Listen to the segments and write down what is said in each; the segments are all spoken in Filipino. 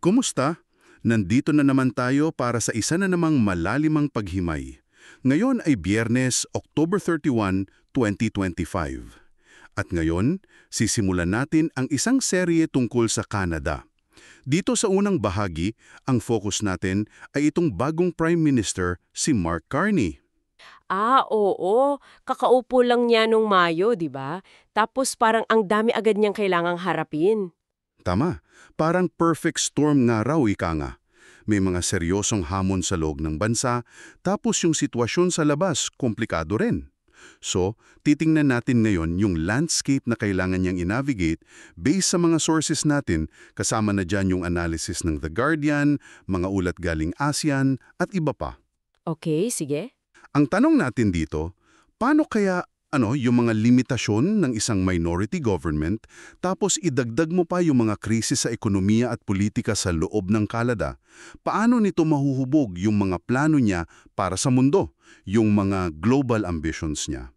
Kumusta? Nandito na naman tayo para sa isa na namang malalimang paghimay. Ngayon ay Biyernes, October 31, 2025. At ngayon, sisimulan natin ang isang serye tungkol sa Canada. Dito sa unang bahagi, ang focus natin ay itong bagong Prime Minister, si Mark Carney. Oo. Kakaupo lang niya nung Mayo, di ba? Tapos parang ang dami agad niyang kailangang harapin. Tama, parang perfect storm nga raw ika nga. May mga seryosong hamon sa loob ng bansa, tapos yung sitwasyon sa labas, komplikado rin. So, titingnan natin ngayon yung landscape na kailangan niyang i-navigate based sa mga sources natin, kasama na dyan yung analysis ng The Guardian, mga ulat galing ASEAN, at iba pa. Okay, sige. Ang tanong natin dito, paano kaya yung mga limitasyon ng isang minority government tapos idagdag mo pa yung mga krisis sa ekonomiya at politika sa loob ng Canada? Paano nito mahuhubog yung mga plano niya para sa mundo, yung mga global ambitions niya?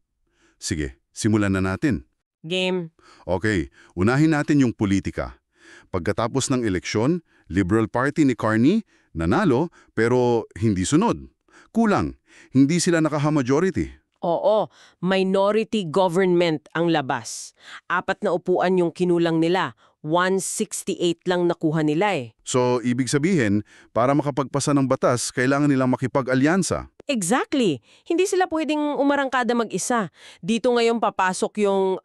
Sige, simulan na natin. Game. Okay, unahin natin yung politika. Pagkatapos ng eleksyon, Liberal Party ni Carney nanalo pero hindi sunod. Kulang, hindi sila nakaha-majority. Oo, minority government ang labas. 4 na upuan yung kinulang nila. 168 lang nakuha nila eh. So, ibig sabihin, para makapagpasa ng batas, kailangan nilang makipag-alyansa. Exactly. Hindi sila pwedeng umarangkada mag-isa. Dito ngayon papasok yung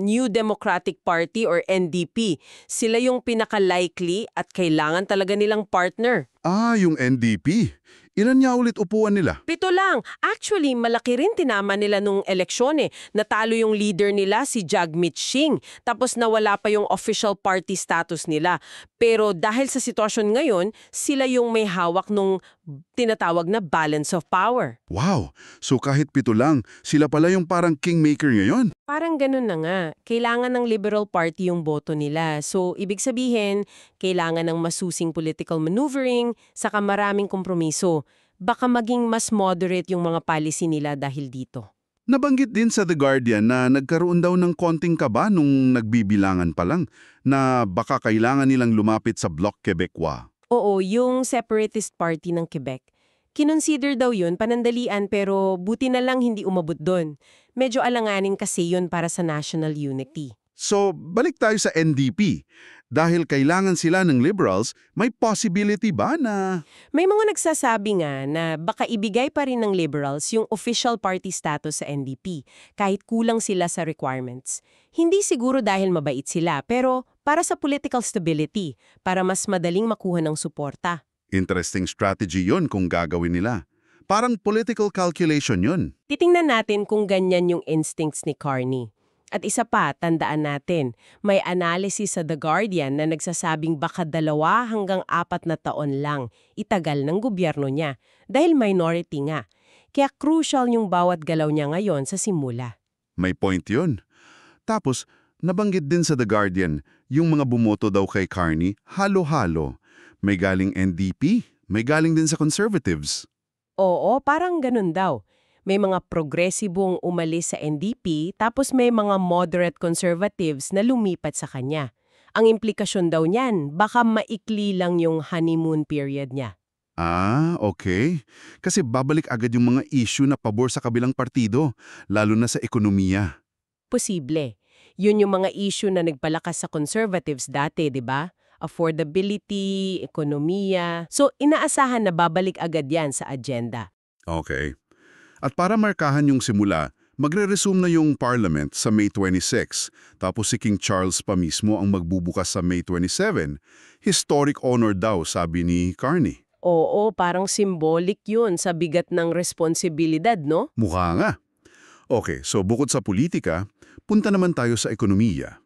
New Democratic Party or NDP. Sila yung pinaka-likely at kailangan talaga nilang partner. Yung NDP. Ilan niya ulit upuan nila? 7 lang. Actually, malaki rin tinama nila nung eleksyon eh. Natalo yung leader nila, si Jagmeet Singh. Tapos nawala pa yung official party status nila. Pero dahil sa sitwasyon ngayon, sila yung may hawak nung tinatawag na balance of power. Wow! So kahit 7 lang, sila pala yung parang kingmaker ngayon. Parang ganun na nga. Kailangan ng Liberal Party yung boto nila. So, ibig sabihin, kailangan ng masusing political maneuvering, saka maraming kompromiso. Baka maging mas moderate yung mga policy nila dahil dito. Nabanggit din sa The Guardian na nagkaroon daw ng konting kaba nung nagbibilangan pa lang na baka kailangan nilang lumapit sa Bloc Québécois. Oo, yung Separatist Party ng Quebec. Kinonsider daw yun panandalian pero buti na lang hindi umabot doon. Medyo alanganin kasi yun para sa national unity. So, balik tayo sa NDP. Dahil kailangan sila ng liberals, may possibility ba na... May mga nagsasabi nga na baka ibigay pa rin ng liberals yung official party status sa NDP kahit kulang sila sa requirements. Hindi siguro dahil mabait sila pero para sa political stability, para mas madaling makuha ng suporta. Interesting strategy yon kung gagawin nila. Parang political calculation yon. Titingnan natin kung ganyan yung instincts ni Carney. At isa pa, tandaan natin, may analysis sa The Guardian na nagsasabing baka 2 hanggang 4 na taon lang itagal ng gobyerno niya dahil minority nga. Kaya crucial yung bawat galaw niya ngayon sa simula. May point yun. Tapos, nabanggit din sa The Guardian, yung mga bumoto daw kay Carney, halo-halo. May galing NDP, may galing din sa Conservatives. Oo, parang ganun daw. May mga progresibong umalis sa NDP tapos may mga moderate conservatives na lumipat sa kanya. Ang implikasyon daw niyan, baka maikli lang yung honeymoon period niya. Okay. Kasi babalik agad yung mga issue na pabor sa kabilang partido, lalo na sa ekonomiya. Posible. Yun yung mga issue na nagpalakas sa conservatives dati, di ba? Affordability, ekonomiya. So, inaasahan na babalik agad yan sa agenda. Okay. At para markahan yung simula, magre-resume na yung Parliament sa May 26, tapos si King Charles pa mismo ang magbubukas sa May 27. Historic honor daw, sabi ni Carney. Oo, parang symbolic yun sa bigat ng responsibilidad, no? Mukha nga. Okay, so bukod sa politika, punta naman tayo sa ekonomiya.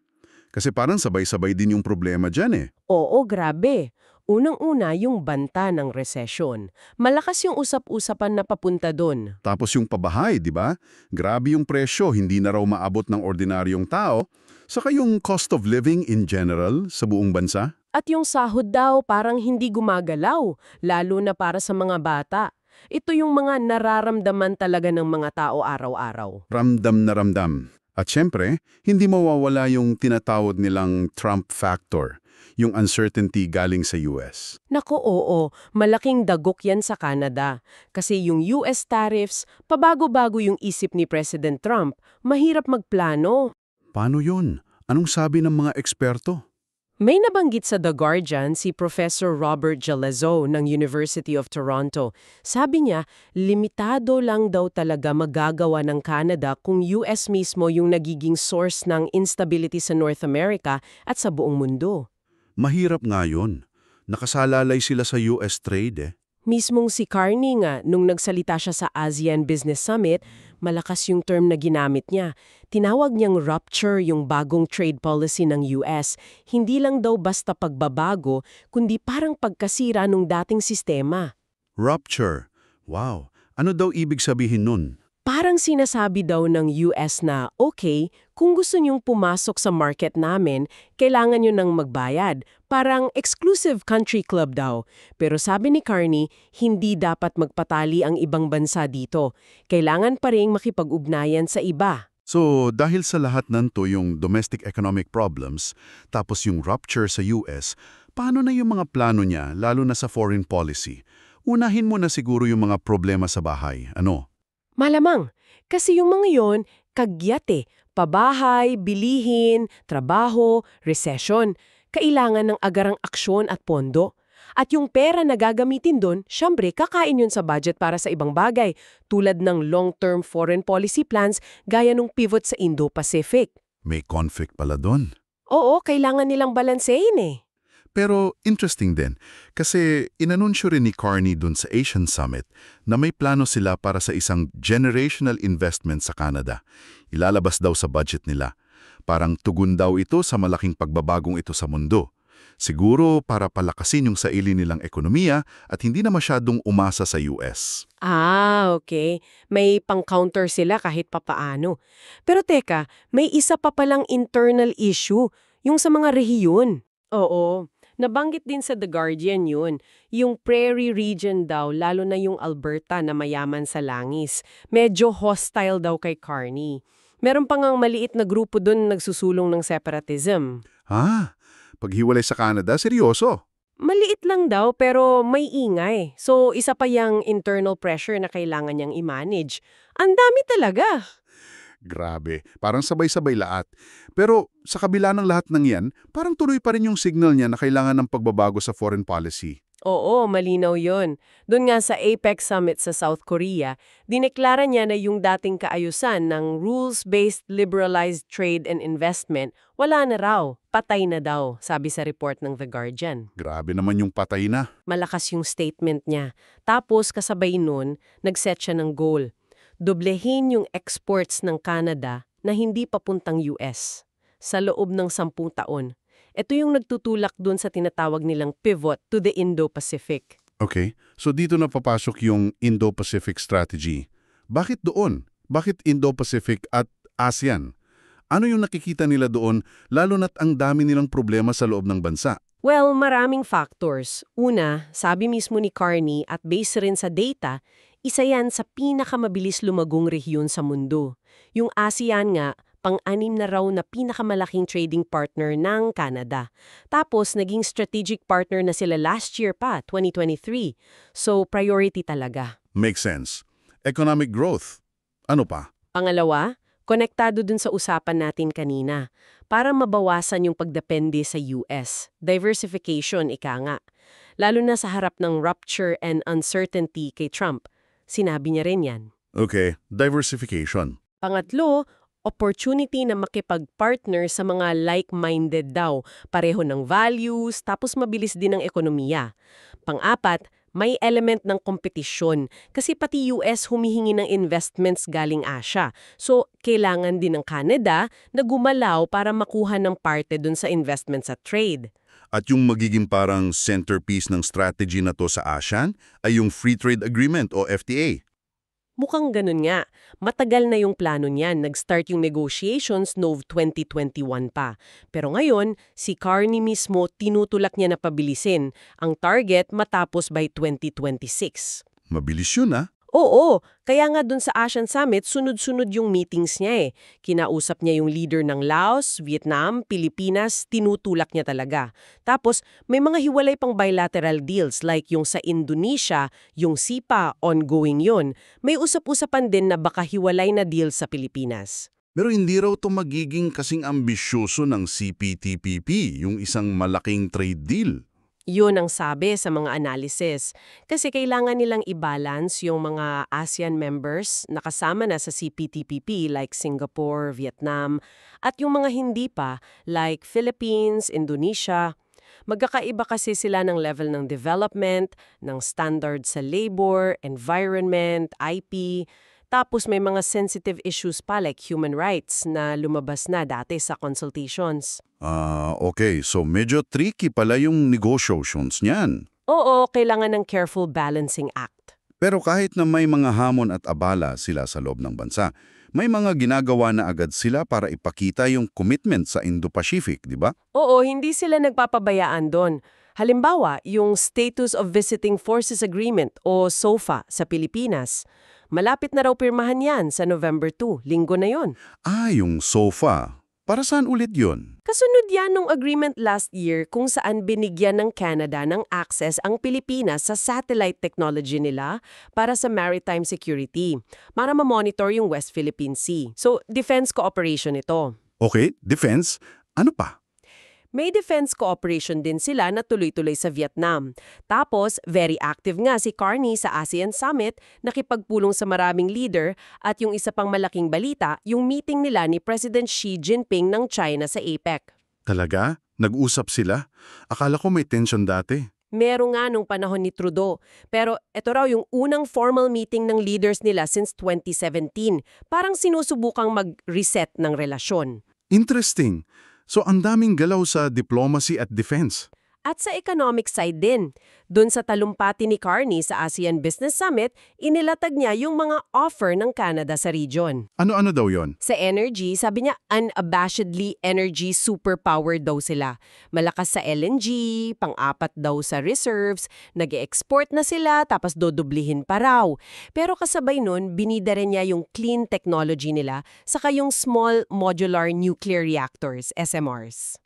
Kasi parang sabay-sabay din yung problema dyan eh. Oo, grabe. Unang-una yung banta ng resesyon. Malakas yung usap-usapan na papunta doon. Tapos yung pabahay, di ba? Grabe yung presyo, hindi na raw maabot ng ordinaryong tao. Saka yung cost of living in general sa buong bansa. At yung sahod daw parang hindi gumagalaw, lalo na para sa mga bata. Ito yung mga nararamdaman talaga ng mga tao araw-araw. Ramdam na ramdam. At syempre, hindi mawawala yung tinatawag nilang Trump factor. yung uncertainty galing sa US. Naku, oo, malaking dagok yan sa Canada. Kasi yung US tariffs, pabago-bago yung isip ni President Trump, mahirap magplano. Paano yun? Anong sabi ng mga eksperto? May nabanggit sa The Guardian si Professor Robert Jalazo ng University of Toronto. Sabi niya, limitado lang daw talaga magagawa ng Canada kung US mismo yung nagiging source ng instability sa North America at sa buong mundo. Mahirap nga yun. Nakasalalay sila sa US trade eh. Mismong si Carney nga, nung nagsalita siya sa ASEAN Business Summit, malakas yung term na ginamit niya. Tinawag niyang rupture yung bagong trade policy ng US. Hindi lang daw basta pagbabago, kundi parang pagkasira nung dating sistema. Rupture. Wow. Ano daw ibig sabihin nun? Parang sinasabi daw ng US na, okay, kung gusto niyong pumasok sa market namin, kailangan niyo nang magbayad. Parang exclusive country club daw. Pero sabi ni Carney, hindi dapat magpatali ang ibang bansa dito. Kailangan pa ring makipag-ugnayan sa iba. So, dahil sa lahat nanto yung domestic economic problems, tapos yung rupture sa US, paano na yung mga plano niya, lalo na sa foreign policy? Unahin mo na siguro yung mga problema sa bahay. Ano? Malamang, kasi yung mga yon, kagyat pabahay, bilihin, trabaho, recession. Kailangan ng agarang aksyon at pondo. At yung pera na gagamitin doon, syempre, kakain yun sa budget para sa ibang bagay, tulad ng long-term foreign policy plans gaya nung pivot sa Indo-Pacific. May conflict pala doon. Oo, kailangan nilang balansehin eh. Pero interesting din, kasi inanunsyo rin ni Carney dun sa Asian Summit na may plano sila para sa isang generational investment sa Canada. Ilalabas daw sa budget nila. Parang tugon daw ito sa malaking pagbabagong ito sa mundo. Siguro para palakasin yung sarili nilang ekonomiya at hindi na masyadong umasa sa US. Ah, okay. May pang-counter sila kahit papaano. Pero teka, may isa pa palang internal issue, yung sa mga rehiyon. Oo. Nabanggit din sa The Guardian yun. Yung prairie region daw, lalo na yung Alberta na mayaman sa langis. Medyo hostile daw kay Carney. Meron pa ngang maliit na grupo dun nagsusulong ng separatism. Paghiwalay sa Canada, seryoso. Maliit lang daw pero may ingay. So isa pa yung internal pressure na kailangan niyang i-manage. Ang dami talaga. Grabe, parang sabay-sabay lahat. Pero sa kabila ng lahat ng yan, parang tuloy pa rin yung signal niya na kailangan ng pagbabago sa foreign policy. Oo, malinaw yon. Doon nga sa APEC Summit sa South Korea, dineklara niya na yung dating kaayusan ng rules-based liberalized trade and investment, wala na raw, patay na daw, sabi sa report ng The Guardian. Grabe naman yung patay na. Malakas yung statement niya. Tapos kasabay nun, nag-set siya ng goal. Doblehin yung exports ng Canada na hindi papuntang US sa loob ng 10 taon. Ito yung nagtutulak dun sa tinatawag nilang pivot to the Indo-Pacific. Okay, so dito na papasok yung Indo-Pacific strategy. Bakit doon? Bakit Indo-Pacific at ASEAN? Ano yung nakikita nila doon, lalo na't ang dami nilang problema sa loob ng bansa? Well, maraming factors. Una, sabi mismo ni Carney at base rin sa data, isa yan sa pinakamabilis lumagong rehiyon sa mundo. Yung ASEAN nga, pang-anim na raw na pinakamalaking trading partner ng Canada. Tapos, naging strategic partner na sila last year pa, 2023. So, priority talaga. Makes sense. Economic growth. Ano pa? Pangalawa, konektado dun sa usapan natin kanina. Para mabawasan yung pagdepende sa US. Diversification, ika nga. Lalo na sa harap ng rupture and uncertainty kay Trump. Sinabi niya rin yan. Okay, diversification. Pangatlo, opportunity na makipag-partner sa mga like-minded daw, pareho ng values, tapos mabilis din ang ekonomiya. Pang-apat, may element ng kompetisyon kasi pati US humihingi ng investments galing Asia. So, kailangan din ng Canada na gumalaw para makuha ng parte dun sa investments at trade. At yung magiging parang centerpiece ng strategy na to sa ASEAN ay yung Free Trade Agreement o FTA. Mukhang ganun nga. Matagal na yung plano niyan. Nag-start yung negotiations noong 2021 pa. Pero ngayon, si Carney mismo tinutulak niya na pabilisin. Ang target matapos by 2026. Mabilis yun ah. Oo, kaya nga dun sa ASEAN Summit, sunod-sunod yung meetings niya eh. Kinausap niya yung leader ng Laos, Vietnam, Pilipinas, tinutulak niya talaga. Tapos, may mga hiwalay pang bilateral deals like yung sa Indonesia, yung SIPA, ongoing yun. May usap-usapan din na baka hiwalay na deal sa Pilipinas. Pero hindi raw ito magiging kasing ambisyoso ng CPTPP, yung isang malaking trade deal. Yun ang sabi sa mga analysis. Kasi kailangan nilang i-balance yung mga ASEAN members na kasama na sa CPTPP like Singapore, Vietnam, at yung mga hindi pa like Philippines, Indonesia. Magkakaiba kasi sila ng level ng development, ng standard sa labor, environment, IP. Tapos may mga sensitive issues pa like human rights na lumabas na dati sa consultations. Okay. So medyo tricky pala yung negotiations niyan. Oo, kailangan ng careful balancing act. Pero kahit na may mga hamon at abala sila sa loob ng bansa, may mga ginagawa na agad sila para ipakita yung commitment sa Indo-Pacific, di ba? Oo, hindi sila nagpapabayaan doon. Halimbawa, yung Status of Visiting Forces Agreement o SOFA sa Pilipinas. Malapit na raw pirmahan yan sa November 2, linggo na yon. Yung SOFA. Para saan ulit yun? Kasunod yan nung agreement last year kung saan binigyan ng Canada ng access ang Pilipinas sa satellite technology nila para sa maritime security, para ma-monitor yung West Philippine Sea. So, defense cooperation ito. Okay, defense. Ano pa? May defense cooperation din sila na tuloy-tuloy sa Vietnam. Tapos, very active nga si Carney sa ASEAN Summit, nakipagpulong sa maraming leader, at yung isa pang malaking balita, yung meeting nila ni President Xi Jinping ng China sa APEC. Talaga? Nag-usap sila? Akala ko may tension dati. Meron nga nung panahon ni Trudeau. Pero ito raw yung unang formal meeting ng leaders nila since 2017. Parang sinusubukang mag-reset ng relasyon. Interesting. So ang daming galaw sa diplomacy at defense. At sa economic side din, dun sa talumpati ni Carney sa ASEAN Business Summit, inilatag niya yung mga offer ng Canada sa region. Ano-ano daw yon? Sa energy, sabi niya unabashedly energy superpower daw sila. Malakas sa LNG, pang-apat daw sa reserves, nag-export na sila tapos dodoblihin pa raw. Pero kasabay nun, binida rin niya yung clean technology nila saka yung small modular nuclear reactors, SMRs.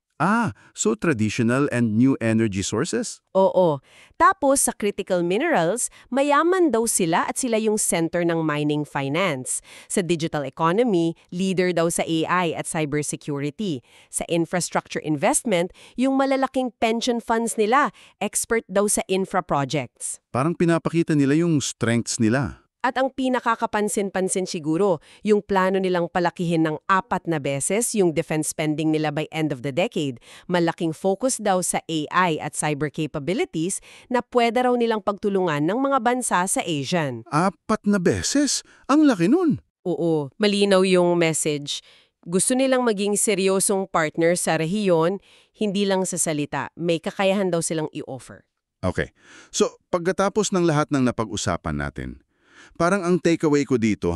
So traditional and new energy sources? Oo. Tapos sa critical minerals, mayaman daw sila at sila yung center ng mining finance. Sa digital economy, leader daw sa AI at cybersecurity. Sa infrastructure investment, yung malalaking pension funds nila, expert daw sa infra projects. Parang pinapakita nila yung strengths nila. At ang pinakakapansin-pansin siguro, yung plano nilang palakihin ng 4 na beses yung defense spending nila by end of the decade. Malaking focus daw sa AI at cyber capabilities na pwede raw nilang pagtulungan ng mga bansa sa ASEAN. 4 na beses? Ang laki nun. Oo, malinaw yung message. Gusto nilang maging seryosong partner sa rehiyon, hindi lang sa salita. May kakayahan daw silang i-offer. Okay. So pagkatapos ng lahat ng napag-usapan natin, parang ang takeaway ko dito,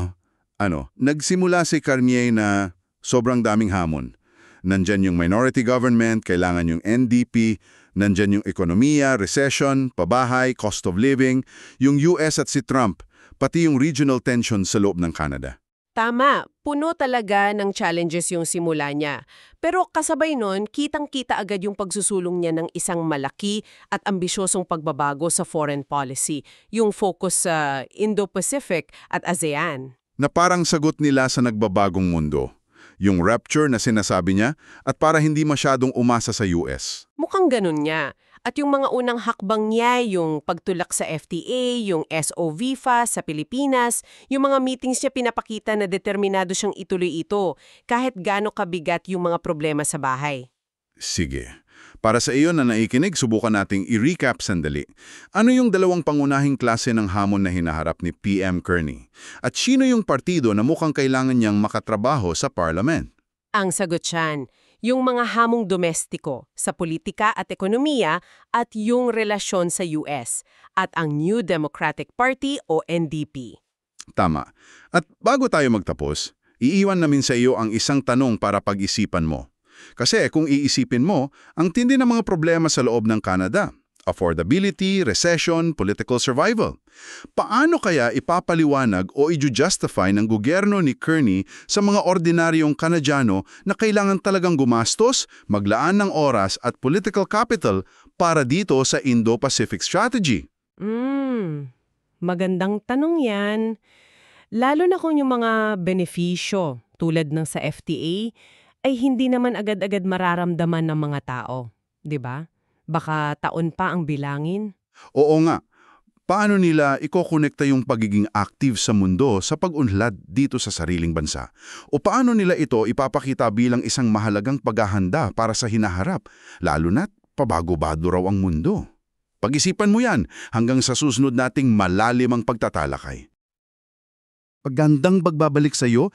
nagsimula si Carnier na sobrang daming hamon. Nandyan yung minority government, kailangan yung NDP, nandyan yung ekonomiya, recession, pabahay, cost of living, yung US at si Trump, pati yung regional tension sa loob ng Canada. Tama, puno talaga ng challenges yung simula niya. Pero kasabay nun, kitang-kita agad yung pagsusulong niya ng isang malaki at ambisyosong pagbabago sa foreign policy, yung focus sa Indo-Pacific at ASEAN. Na parang sagot nila sa nagbabagong mundo. Yung rapture na sinasabi niya at para hindi masyadong umasa sa US. Mukhang ganun niya. At yung mga unang hakbang niya, yung pagtulak sa FTA, yung SOVIFA sa Pilipinas, yung mga meetings niya pinapakita na determinado siyang ituloy ito, kahit gaano kabigat yung mga problema sa bahay. Sige. Para sa iyo na naikinig, subukan nating i-recap sandali. Ano yung dalawang pangunahing klase ng hamon na hinaharap ni PM Kearney? At sino yung partido na mukhang kailangan niyang makatrabaho sa parliament? Ang sagot siyan, yung mga hamong domestiko sa politika at ekonomiya at yung relasyon sa US at ang New Democratic Party o NDP. Tama. At bago tayo magtapos, iiwan namin sa iyo ang isang tanong para pag-isipan mo. Kasi kung iisipin mo, ang tindi ng mga problema sa loob ng Canada, affordability, recession, political survival. Paano kaya ipapaliwanag o i-justify ng gobyerno ni Kearney sa mga ordinaryong Kanadyano na kailangan talagang gumastos, maglaan ng oras at political capital para dito sa Indo-Pacific Strategy? Magandang tanong yan. Lalo na kung yung mga benepisyo tulad ng sa FTA ay hindi naman agad-agad mararamdaman ng mga tao, 'di ba? Baka taon pa ang bilangin. Oo nga. Paano nila ikokonekta yung pagiging active sa mundo sa pag-unlad dito sa sariling bansa? O paano nila ito ipapakita bilang isang mahalagang paghahanda para sa hinaharap, lalo na't pabago-bago raw ang mundo? Pag-isipan mo yan hanggang sa susunod nating malalimang pagtatalakay. Pagandang pagbabalik sa iyo.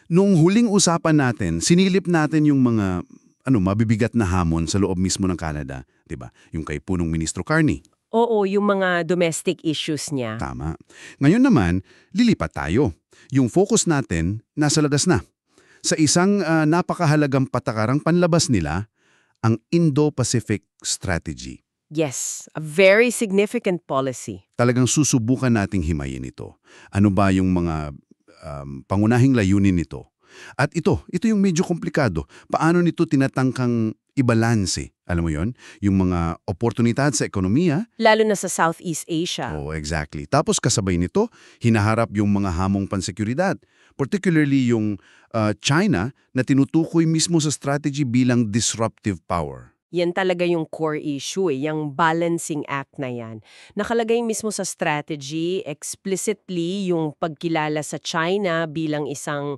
Noong huling usapan natin, sinilip natin yung mga mabibigat na hamon sa loob mismo ng Canada, 'di ba? Yung kay punong Ministro Kearney. Oo, yung mga domestic issues niya. Tama. Ngayon naman, lilipat tayo. Yung focus natin nasa labas na. Sa isang napakahalagang patakarang panlabas nila, ang Indo-Pacific Strategy. Yes, a very significant policy. Talagang susubukan nating himayin ito. Ano ba yung mga pangunahing layunin nito? At ito yung medyo komplikado. Paano nito tinatangkang ibalanse? Alam mo yon? Yung mga oportunidad sa ekonomiya. Lalo na sa Southeast Asia. Oh, exactly. Tapos kasabay nito, hinaharap yung mga hamong pansekuridad. Particularly yung China na tinutukoy mismo sa strategy bilang disruptive power. Yan talaga yung core issue, yung balancing act na yan. Nakalagay mismo sa strategy, explicitly yung pagkilala sa China bilang isang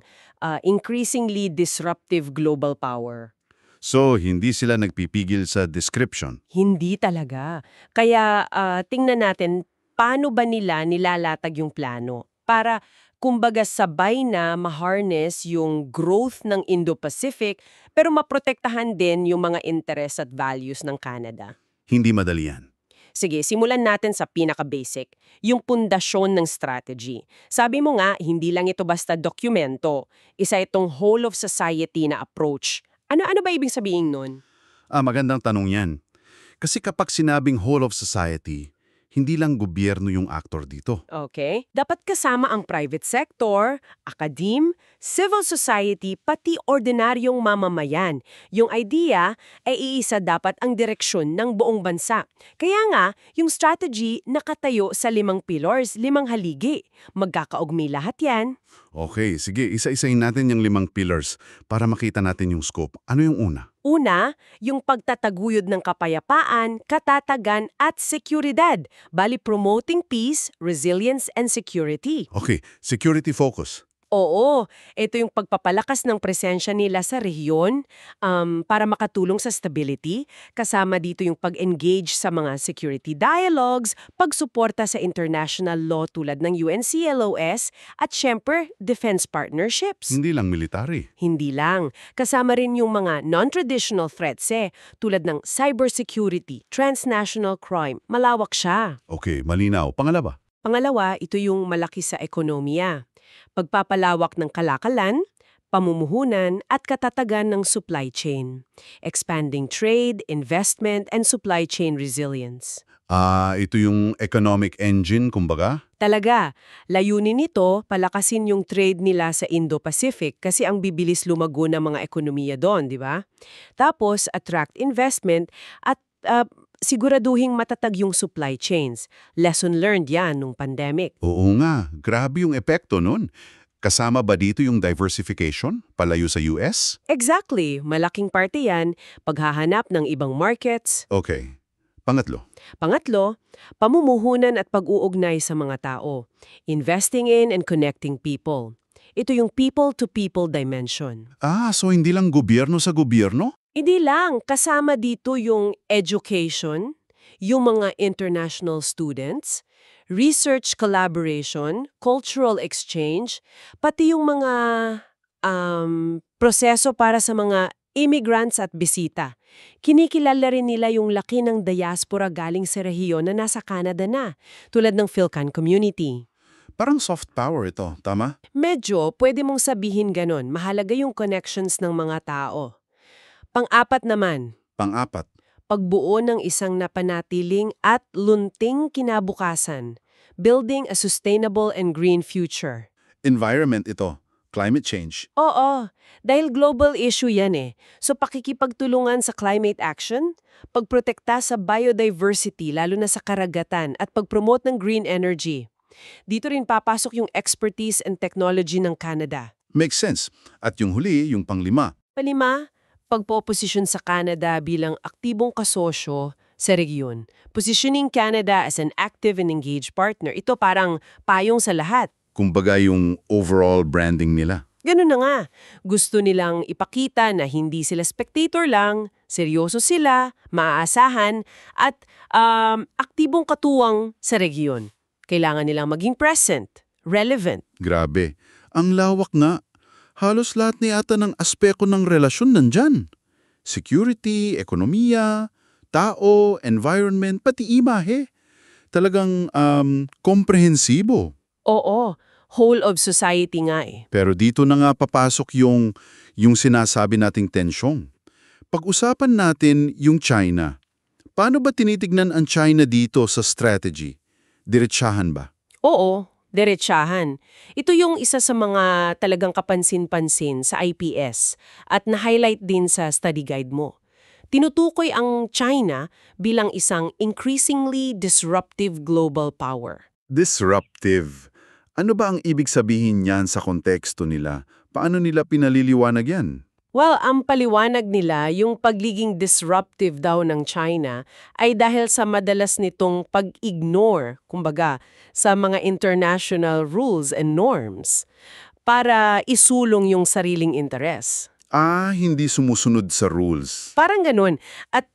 increasingly disruptive global power. So, hindi sila nagpipigil sa description. Hindi talaga. Kaya tingnan natin paano ba nila nilalatag yung plano para kumbaga sabay na ma-harness yung growth ng Indo-Pacific pero maprotektahan din yung mga interest at values ng Canada. Hindi madali yan. Sige, simulan natin sa pinaka-basic, yung pundasyon ng strategy. Sabi mo nga, hindi lang ito basta dokumento, isa itong whole of society na approach. Ano ba ibig sabihin nun? Magandang tanong yan. Kasi kapag sinabing whole of society, hindi lang gobyerno yung actor dito. Okay. Dapat kasama ang private sector, academe, civil society, pati ordinaryong mamamayan. Yung idea ay iisa dapat ang direksyon ng buong bansa. Kaya nga, yung strategy nakatayo sa 5 pillars, 5 haligi. Magkakaugmi lahat yan. Okay, sige, isa-isahin natin yung 5 pillars para makita natin yung scope. Ano yung una? Una, yung pagtataguyod ng kapayapaan, katatagan at seguridad, bali promoting peace, resilience and security. Okay, security focus. Oo, ito yung pagpapalakas ng presensya nila sa rehiyon para makatulong sa stability, kasama dito yung pag-engage sa mga security dialogues, pagsuporta sa international law tulad ng UNCLOS, at syempre, defense partnerships. Hindi lang military. Hindi lang. Kasama rin yung mga non-traditional threats tulad ng cybersecurity, transnational crime. Malawak siya. Okay, malinaw. Pangalawa? Pangalawa, ito yung malaki sa ekonomiya. Pagpapalawak ng kalakalan, pamumuhunan at katatagan ng supply chain. Expanding trade, investment, and supply chain resilience. Ito yung economic engine, kumbaga? Talaga, layunin nito palakasin yung trade nila sa Indo-Pacific kasi ang bibilis lumago ng mga ekonomiya doon, di ba? Tapos, attract investment at siguraduhing matatag yung supply chains. Lesson learned yan nung pandemic. Oo nga, grabe yung epekto nun. Kasama ba dito yung diversification, palayo sa US? Exactly, malaking parte yan, paghahanap ng ibang markets. Okay. Pangatlo? Pangatlo, pamumuhunan at pag-uugnay sa mga tao. Investing in and connecting people. Ito yung people-to-people dimension. So hindi lang gobyerno sa gobyerno? Hindi lang, kasama dito yung education, yung mga international students, research collaboration, cultural exchange, pati yung mga proseso para sa mga immigrants at bisita. Kinikilala rin nila yung laki ng diaspora galing sa rehiyon na nasa Canada na, tulad ng Philcan community. Parang soft power ito, tama? Medyo, pwede mong sabihin ganon, mahalaga yung connections ng mga tao. Pang-apat naman, Pang-apat. pagbuo ng isang napanatiling at lunting kinabukasan, building a sustainable and green future. Environment ito, climate change. Oo, dahil global issue yan eh. So pakikipagtulungan sa climate action, pagprotekta sa biodiversity lalo na sa karagatan at pagpromote ng green energy. Dito rin papasok yung expertise and technology ng Canada. Makes sense. At yung huli, yung panglima. Palima, pagpoposisyon sa Canada bilang aktibong kasosyo sa regiyon. Positioning Canada as an active and engaged partner. Ito parang payong sa lahat. Kumbaga yung overall branding nila. Ganun na nga. Gusto nilang ipakita na hindi sila spectator lang, seryoso sila, maaasahan, at aktibong katuwang sa regiyon. Kailangan nilang maging present, relevant. Grabe. Ang lawak nga. Halos lahat na yata ng aspekto ng relasyon nandyan. Security, ekonomiya, tao, environment, pati imahe. Talagang komprehensibo. Oo, whole of society nga eh. Pero dito na nga papasok yung sinasabi nating tensyong. Pag-usapan natin yung China. Paano ba tinitignan ang China dito sa strategy? Diretsahan ba? Oo, diretsahan. Ito yung isa sa mga talagang kapansin-pansin sa IPS at na-highlight din sa study guide mo. Tinutukoy ang China bilang isang increasingly disruptive global power. Disruptive. Ano ba ang ibig sabihin niyan sa konteksto nila? Paano nila pinaliliwanag yan? Well, ang paliwanag nila, yung pagiging disruptive daw ng China ay dahil sa madalas nitong pag-ignore, kumbaga, sa mga international rules and norms para isulong yung sariling interes. Hindi sumusunod sa rules. Parang ganun. At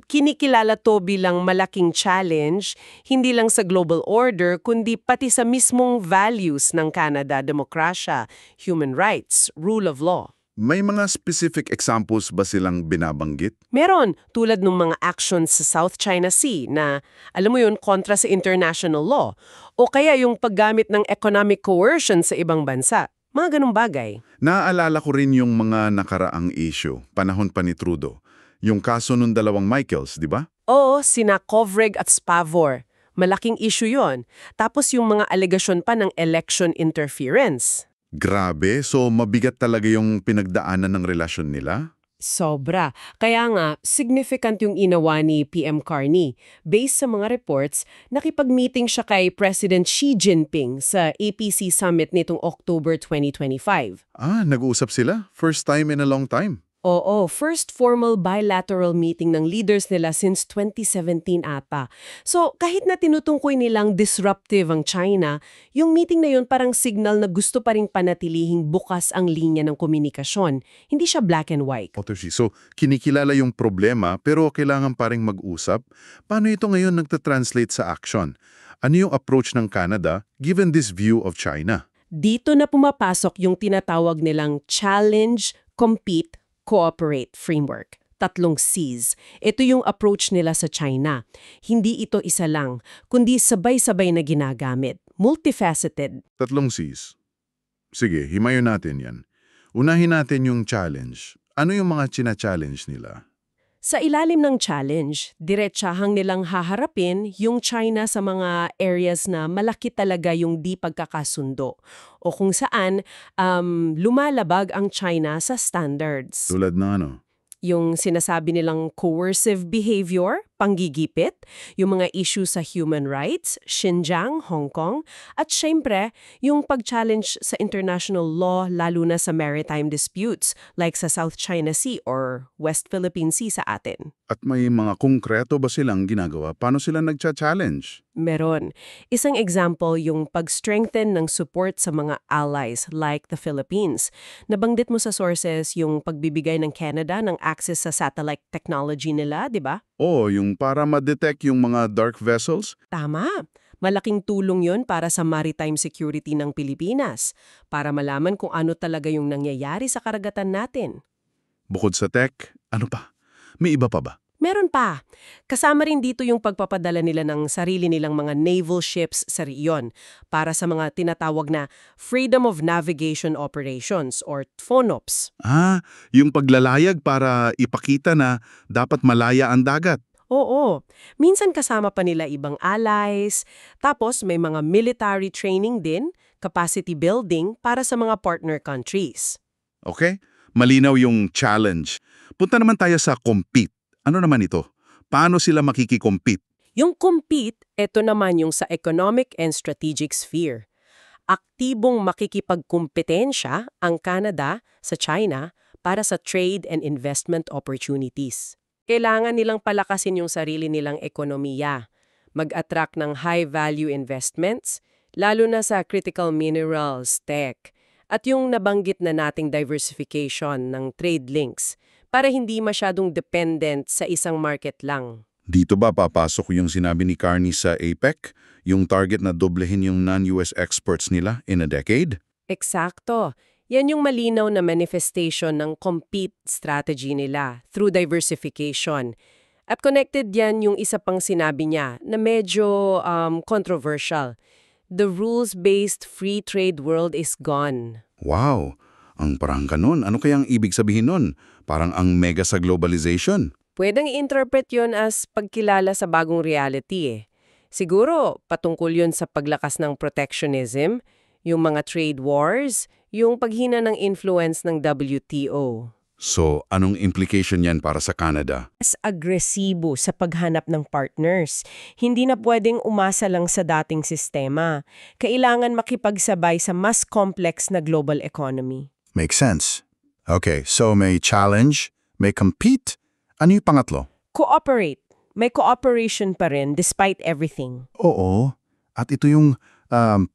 kinikilala to bilang malaking challenge, hindi lang sa global order, kundi pati sa mismong values ng Canada, demokrasya, human rights, rule of law. May mga specific examples ba silang binabanggit? Meron, tulad ng mga actions sa South China Sea na, alam mo yun, kontra sa international law. O kaya yung paggamit ng economic coercion sa ibang bansa. Mga ganung bagay. Naaalala ko rin yung mga nakaraang issue, panahon pa ni Trudeau. Yung kaso nung dalawang Michaels, di ba? Oo, sina Kovrig at Spavor. Malaking issue yon. Tapos yung mga alegasyon pa ng election interference. Grabe, so mabigat talaga yung pinagdaanan ng relasyon nila? Sobra. Kaya nga, significant yung inawa ni PM Carney. Based sa mga reports, nakipag-meeting siya kay President Xi Jinping sa APC Summit nitong October 2025. Nag-uusap sila? First time in a long time. Oo, first formal bilateral meeting ng leaders nila since 2017 ata. So, kahit na tinutungkoy nilang disruptive ang China, yung meeting na yun parang signal na gusto pa ring panatilihing bukas ang linya ng komunikasyon. Hindi siya black and white. Otoshi, so kinikilala yung problema pero kailangan pa ring mag-usap. Paano ito ngayon nagtatranslate sa action? Ano yung approach ng Canada given this view of China? Dito na pumapasok yung tinatawag nilang challenge, compete, cooperate framework. 3 Cs. Ito yung approach nila sa China. Hindi ito isa lang, kundi sabay-sabay na ginagamit. Multifaceted. 3 Cs. Sige, himayo natin yan. Unahin natin yung challenge. Ano yung mga china-challenge nila? Sa ilalim ng challenge, diretsahang nilang haharapin yung China sa mga areas na malaki talaga yung di pagkakasundo o kung saan lumalabag ang China sa standards. Tulad ng ano? Yung sinasabi nilang coercive behavior, panggigipit, yung mga issue sa human rights, Xinjiang, Hong Kong, at syempre, yung pag-challenge sa international law lalo na sa maritime disputes like sa South China Sea or West Philippine Sea sa atin. At may mga konkreto ba silang ginagawa? Paano sila nagcha-challenge? Meron. Isang example yung pag-strengthen ng support sa mga allies like the Philippines. Nabanggit mo sa sources yung pagbibigay ng Canada ng access sa satellite technology nila, di ba? Yung para ma-detect yung mga dark vessels? Tama. Malaking tulong yon para sa maritime security ng Pilipinas, para malaman kung ano talaga yung nangyayari sa karagatan natin. Bukod sa tech, ano pa? May iba pa ba? Meron pa. Kasama rin dito yung pagpapadala nila ng sarili nilang mga naval ships sa riyon para sa mga tinatawag na Freedom of Navigation Operations or FONOPs. Yung paglalayag para ipakita na dapat malaya ang dagat. Oo. Minsan kasama pa nila ibang allies. Tapos may mga military training din, capacity building para sa mga partner countries. Okay? Malinaw yung challenge. Punta naman tayo sa compete. Ano naman ito? Paano sila makiki-compete? Yung compete, ito naman yung sa economic and strategic sphere. Aktibong makikipagkumpetensya ang Canada sa China para sa trade and investment opportunities. Kailangan nilang palakasin yung sarili nilang ekonomiya, mag-attract ng high-value investments, lalo na sa critical minerals, tech, at yung nabanggit na nating diversification ng trade links para hindi masyadong dependent sa isang market lang. Dito ba papasok yung sinabi ni Carney sa APEC? Yung target na doblehin yung non-US exports nila in a decade? Eksakto. Yan yung malinaw na manifestation ng compete strategy nila through diversification. At connected yan yung isa pang sinabi niya na medyo controversial. The rules-based free trade world is gone. Wow! Ang parang ganun. Ano kayang ibig sabihin nun? Parang ang mega sa globalization. Pwedeng i-interpret yun as pagkilala sa bagong reality eh. Siguro, patungkol yun sa paglakas ng protectionism, yung mga trade wars, yung paghina ng influence ng WTO. So, anong implication yan para sa Canada? Mas agresibo sa paghanap ng partners. Hindi na pwedeng umasa lang sa dating sistema. Kailangan makipagsabay sa mas complex na global economy. Makes sense. Okay, so may challenge, may compete. Ano yung pangatlo? Cooperate. May cooperation pa rin despite everything. Oo. At ito yung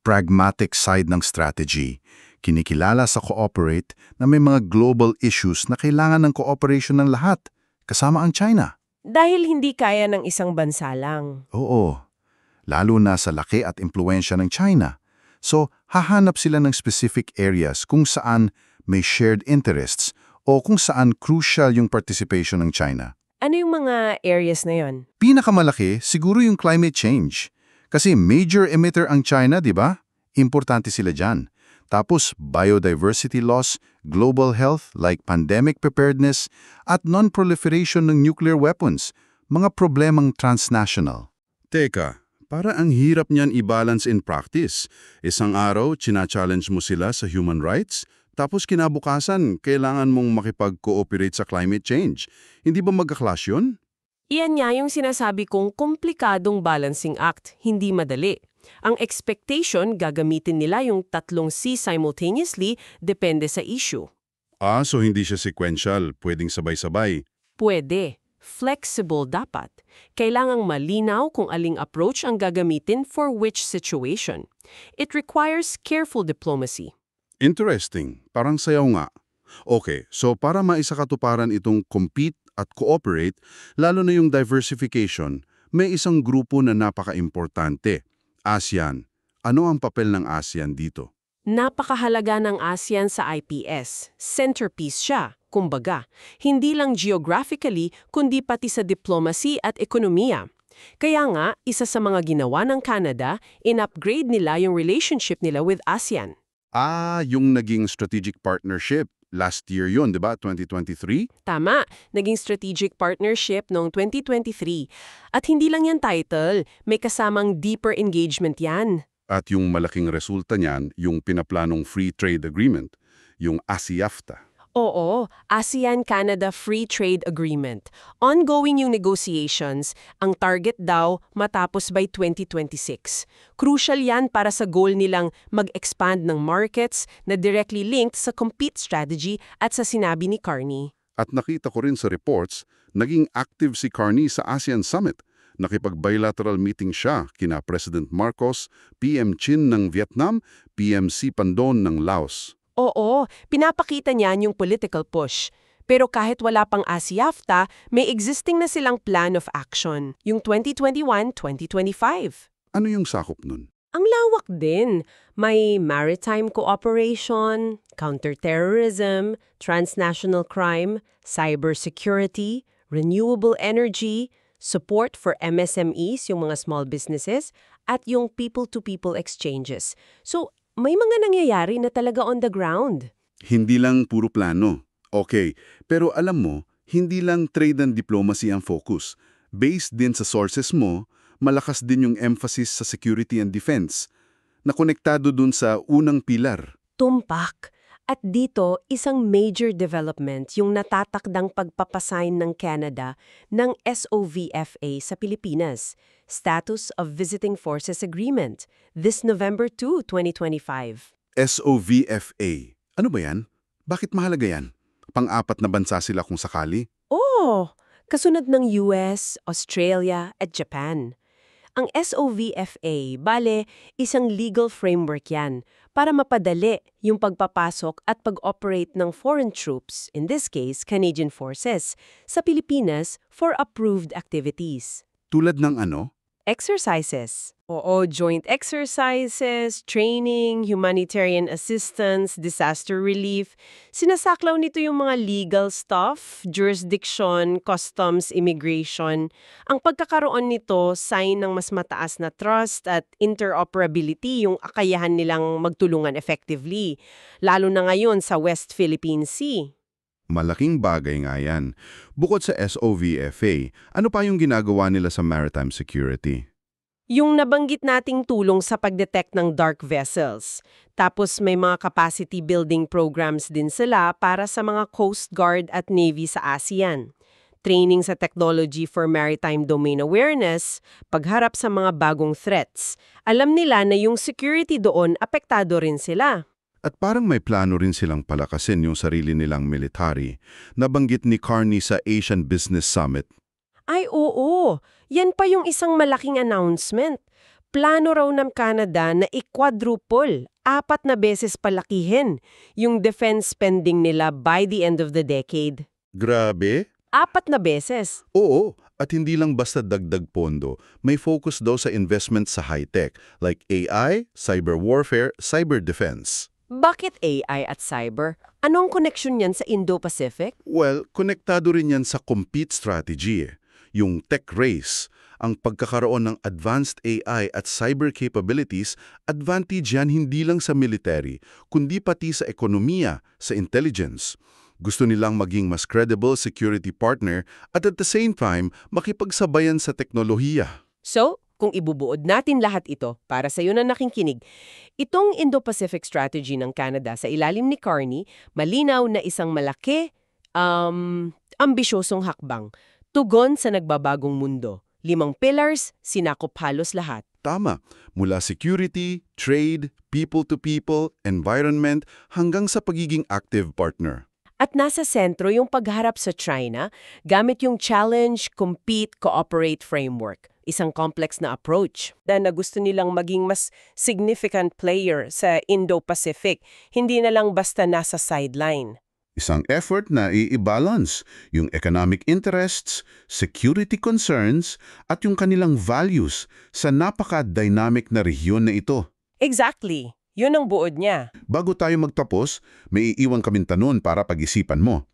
pragmatic side ng strategy. Kinikilala sa cooperate na may mga global issues na kailangan ng cooperation ng lahat, kasama ang China. Dahil hindi kaya ng isang bansa lang. Oo. Lalo na sa laki at impluensya ng China. So, hahanap sila ng specific areas kung saan may shared interests o kung saan crucial yung participation ng China. Ano yung mga areas na yon? Pinakamalaki, siguro yung climate change. Kasi major emitter ang China, di ba? Importante sila dyan. Tapos, biodiversity loss, global health like pandemic preparedness, at non-proliferation ng nuclear weapons, mga problemang transnational. Teka, para ang hirap niyan i-balance in practice. Isang araw, china-challenge mo sila sa human rights, tapos kinabukasan, kailangan mong makipag-cooperate sa climate change. Hindi ba magka-clash yun? Iyan nga yung sinasabi kong komplikadong balancing act, hindi madali. Ang expectation, gagamitin nila yung tatlong C simultaneously, depende sa issue. So hindi siya sequential, pwedeng sabay-sabay. Pwede. Flexible dapat. Kailangang malinaw kung aling approach ang gagamitin for which situation. It requires careful diplomacy. Interesting. Parang sayaw nga. Okay, so para maisakatuparan itong compete at cooperate, lalo na yung diversification, may isang grupo na napaka-importante. ASEAN. Ano ang papel ng ASEAN dito? Napakahalaga ng ASEAN sa IPS. Centerpiece siya, kumbaga. Hindi lang geographically, kundi pati sa diplomacy at ekonomiya. Kaya nga, isa sa mga ginawa ng Canada, in-upgrade nila yung relationship nila with ASEAN. Yung naging strategic partnership. Last year yun, di ba? 2023? Tama, naging strategic partnership noong 2023. At hindi lang yan title, may kasamang deeper engagement yan. At yung malaking resulta niyan, yung pinaplanong free trade agreement, yung ASEAFTA. Oo, ASEAN-Canada Free Trade Agreement. Ongoing yung negotiations, ang target daw matapos by 2026. Crucial yan para sa goal nilang mag-expand ng markets na directly linked sa compete strategy at sa sinabi ni Carney. At nakita ko rin sa reports, naging active si Carney sa ASEAN Summit. Nakipag-bilateral meeting siya kina President Marcos, PM Chin ng Vietnam, PM Si Pandon ng Laos. Oo, pinapakita niyan yung political push. Pero kahit wala pang ASEAFTA, may existing na silang plan of action, yung 2021-2025. Ano yung sakop nun? Ang lawak din. May maritime cooperation, counterterrorism, transnational crime, cybersecurity, renewable energy, support for MSMEs, yung mga small businesses, at yung people-to-people exchanges. So, may mga nangyayari na talaga on the ground. Hindi lang puro plano. Okay, pero alam mo, hindi lang trade and diplomacy ang focus. Based din sa sources mo, malakas din yung emphasis sa security and defense, na konektado dun sa unang pilar. Tumpak. At dito, isang major development yung natatakdang pagpapasign ng Canada ng SOVFA sa Pilipinas, Status of Visiting Forces Agreement, this November 2, 2025. SOVFA. Ano ba yan? Bakit mahalaga yan? Pang-apat na bansa sila kung sakali? Oh, kasunod ng US, Australia at Japan. Ang SOVFA, bale, isang legal framework yan para mapadali yung pagpapasok at pag-operate ng foreign troops, in this case, Canadian Forces, sa Pilipinas for approved activities. Tulad ng ano? Exercises. Oo, joint exercises, training, humanitarian assistance, disaster relief. Sinasaklaw nito yung mga legal stuff, jurisdiction, customs, immigration. Ang pagkakaroon nito, sign ng mas mataas na trust at interoperability yung akayahan nilang magtulungan effectively, lalo na ngayon sa West Philippine Sea. Malaking bagay nga yan. Bukod sa SOVFA, ano pa yung ginagawa nila sa maritime security? Yung nabanggit nating tulong sa pagdetect ng dark vessels. Tapos may mga capacity building programs din sila para sa mga Coast Guard at Navy sa ASEAN. Training sa technology for maritime domain awareness, pagharap sa mga bagong threats. Alam nila na yung security doon apektado rin sila. At parang may plano rin silang palakasin yung sarili nilang military. Nabanggit ni Carney sa Asian Business Summit. Ay oo, yan pa yung isang malaking announcement. Plano raw ng Canada na i-quadruple, 4 na beses palakihin, yung defense spending nila by the end of the decade. Grabe! 4 na beses. Oo, at hindi lang basta dagdag pondo. May focus daw sa investment sa high-tech like AI, cyber warfare, cyber defense. Bakit AI at cyber? Anong connection yan sa Indo-Pacific? Well, konektado rin yan sa compete strategy. Yung tech race, ang pagkakaroon ng advanced AI at cyber capabilities, advantage yan hindi lang sa military, kundi pati sa ekonomiya, sa intelligence. Gusto nilang maging mas credible security partner at the same time, makipagsabayan sa teknolohiya. So, kung ibubuod natin lahat ito para sa iyo na nakikinig, itong Indo-Pacific strategy ng Canada sa ilalim ni Carney, malinaw na isang malaki, ambisyosong hakbang, tugon sa nagbabagong mundo. 5 pillars, sinakop halos lahat. Tama, mula security, trade, people-to-people, environment, hanggang sa pagiging active partner. At nasa sentro yung pagharap sa China gamit yung Challenge, Compete, Cooperate framework. Isang complex na approach na gusto nilang maging mas significant player sa Indo-Pacific, hindi na lang basta nasa sideline. Isang effort na i-balance yung economic interests, security concerns, at yung kanilang values sa napaka-dynamic na rehiyon na ito. Exactly. Yun ang buod niya. Bago tayo magtapos, may iiwan kaming tanong para pag-isipan mo.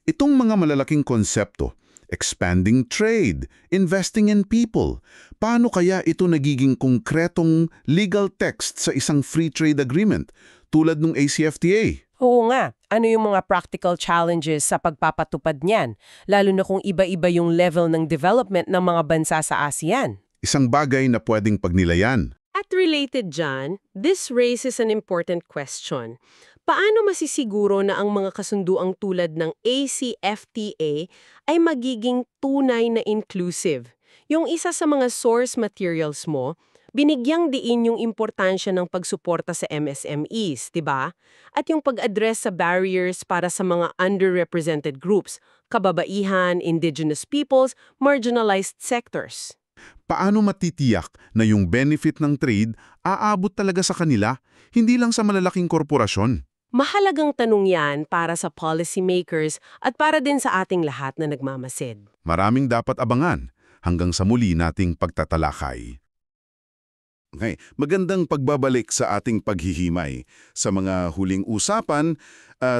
Itong mga malalaking konsepto, expanding trade, investing in people, paano kaya ito nagiging konkretong legal text sa isang free trade agreement tulad ng ACFTA? Oo nga. Ano yung mga practical challenges sa pagpapatupad niyan? Lalo na kung iba-iba yung level ng development ng mga bansa sa ASEAN. Isang bagay na pwedeng pagnilayan. At related dyan, this raises an important question. Paano masisiguro na ang mga kasunduang tulad ng ACFTA ay magiging tunay na inclusive? Yung isa sa mga source materials mo, binigyang diin yung importansya ng pagsuporta sa MSMEs, diba? At yung pag-address sa barriers para sa mga underrepresented groups, kababaihan, indigenous peoples, marginalized sectors. Paano matitiyak na yung benefit ng trade aabot talaga sa kanila, hindi lang sa malalaking korporasyon? Mahalagang tanong yan para sa policymakers at para din sa ating lahat na nagmamasid. Maraming dapat abangan hanggang sa muli nating pagtatalakay. Okay, magandang pagbabalik sa ating paghihimay. Sa mga huling usapan,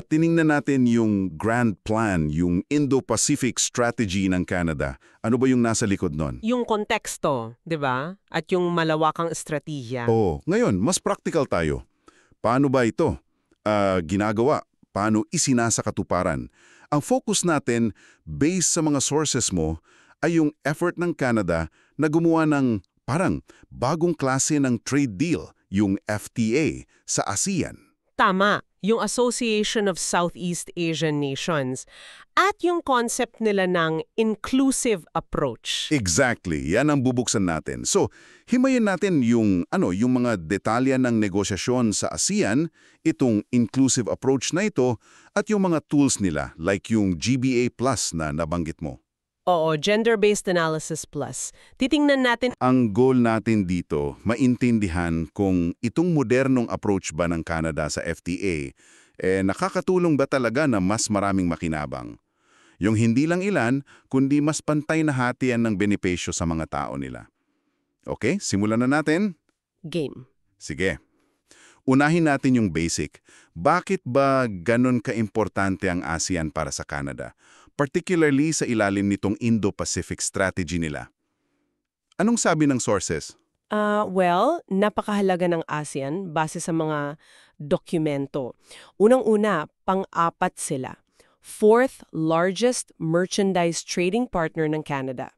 tiningnan natin yung grand plan, yung Indo-Pacific strategy ng Canada. Ano ba yung nasa likod nun? Yung konteksto, 'di ba? At yung malawakang estratehiya. Oo, ngayon, mas practical tayo. Paano ba ito ginagawa? Paano isinasakatuparan? Ang focus natin, based sa mga sources mo, ay yung effort ng Canada na gumawa ng parang bagong klase ng trade deal, yung FTA, sa ASEAN. Tama, yung Association of Southeast Asian Nations. At yung concept nila ng inclusive approach. Exactly, yan ang bubuksan natin. So, himayin natin yung mga detalya ng negosasyon sa ASEAN, itong inclusive approach na ito, at yung mga tools nila, like yung GBA Plus na nabanggit mo. Oo, Gender-Based Analysis Plus. Titingnan natin Ang goal natin dito, maintindihan kung itong modernong approach ba ng Canada sa FTA, nakakatulong ba talaga na mas maraming makinabang? Yung hindi lang ilan, kundi mas pantay na hatian ng benepisyo sa mga tao nila. Okay, simulan na natin? game. Sige. Unahin natin yung basic. Bakit ba ganun kaimportante ang ASEAN para sa Canada? Particularly sa ilalim nitong Indo-Pacific strategy nila. Anong sabi ng sources? Well, napakahalaga ng ASEAN base sa mga dokumento. Unang-una, pang-apat sila. Fourth largest merchandise trading partner ng Canada.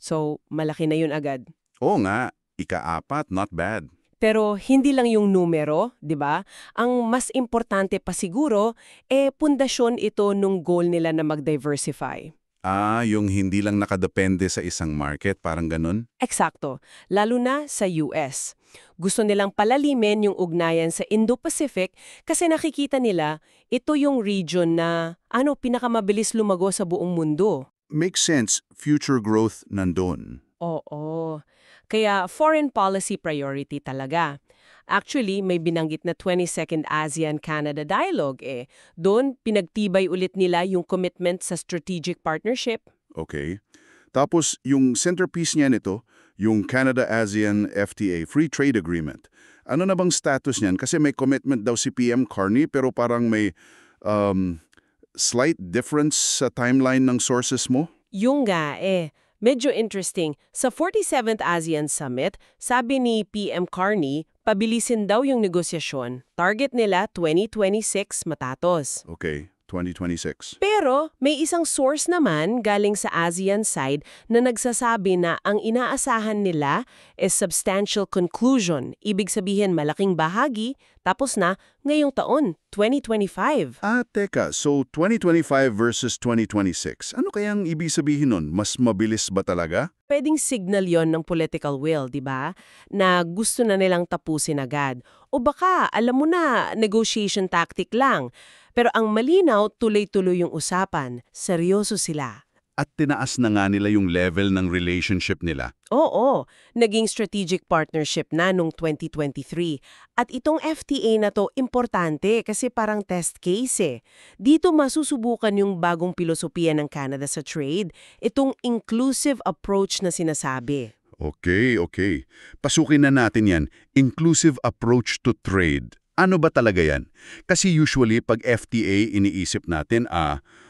So, malaki na yun agad. Oo nga, ika-4, not bad. Pero hindi lang yung numero, 'di ba? Ang mas importante pa siguro pundasyon ito nung goal nila na mag-diversify. Yung hindi lang nakadepende sa isang market, parang ganun? Eksakto, lalo na sa US. Gusto nilang palalimin yung ugnayan sa Indo-Pacific kasi nakikita nila ito yung region na pinakamabilis lumago sa buong mundo. Makes sense, future growth nandun. Oo. Kaya foreign policy priority talaga. Actually, may binanggit na 22nd ASEAN-Canada Dialogue Doon, pinagtibay ulit nila yung commitment sa strategic partnership. Okay. Tapos, yung centerpiece niya nito, yung Canada-ASEAN FTA, Free Trade Agreement. Ano na bang status niyan? Kasi may commitment daw si PM Carney pero parang may slight difference sa timeline ng sources mo? Yung nga medyo interesting. Sa 47th ASEAN Summit, sabi ni PM Carney, pabilisin daw yung negosasyon. Target nila 2026 matatos. Okay, 2026. Pero may isang source naman galing sa ASEAN side na nagsasabi na ang inaasahan nila is substantial conclusion. Ibig sabihin malaking bahagi, tapos na ngayong taon, 2025. Teka, so 2025 versus 2026. Ano kayang ibig sabihin nun? Mas mabilis ba talaga? Pwedeng signal yon ng political will, di ba? Na gusto na nilang tapusin agad. O baka, alam mo na, negotiation tactic lang. Pero ang malinaw, tuloy-tuloy yung usapan. Seryoso sila. At tinaas na nga nila yung level ng relationship nila. Oo, naging strategic partnership na nung 2023. At itong FTA na to, importante kasi parang test case Dito masusubukan yung bagong pilosopiya ng Canada sa trade, itong inclusive approach na sinasabi. Okay. Pasukin na natin yan. Inclusive approach to trade. Ano ba talaga yan? Kasi usually pag FTA iniisip natin,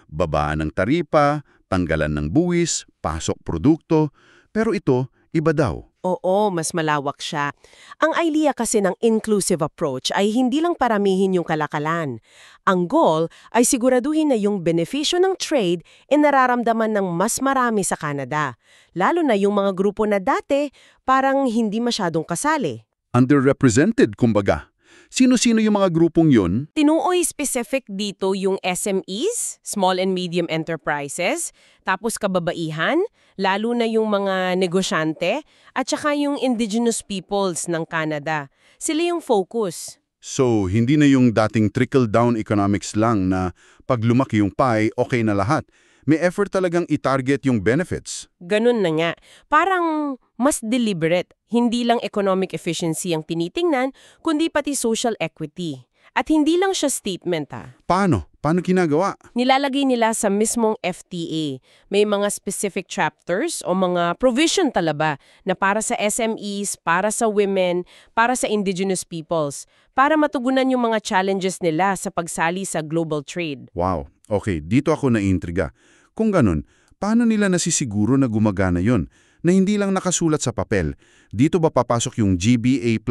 babaan ng taripa, tanggalan ng buwis, pasok produkto, pero ito, iba daw. Oo, mas malawak siya. Ang idea kasi ng inclusive approach ay hindi lang paramihin yung kalakalan. Ang goal ay siguraduhin na yung benepisyo ng trade nararamdaman ng mas marami sa Canada. Lalo na yung mga grupo na dati parang hindi masyadong kasali. Underrepresented, kumbaga. Sino-sino yung mga grupong yun? Tinuoy specific dito yung SMEs, Small and Medium Enterprises, tapos kababaihan, lalo na yung mga negosyante, at saka yung indigenous peoples ng Canada. Sila yung focus. So, hindi na yung dating trickle-down economics lang na pag lumaki yung pie, okay na lahat. May effort talagang i-target yung benefits. Ganun na nga. Parang mas deliberate. Hindi lang economic efficiency ang tinitingnan, kundi pati social equity. At hindi lang siya statement Paano? Paano ginagawa? Nilalagay nila sa mismong FTA. May mga specific chapters o mga provision talaba na para sa SMEs, para sa women, para sa indigenous peoples, para matugunan yung mga challenges nila sa pagsali sa global trade. Wow. Okay, dito ako naintriga. Kung ganun, paano nila nasisiguro na gumagana yon? Na hindi lang nakasulat sa papel. Dito ba papasok yung GBA+?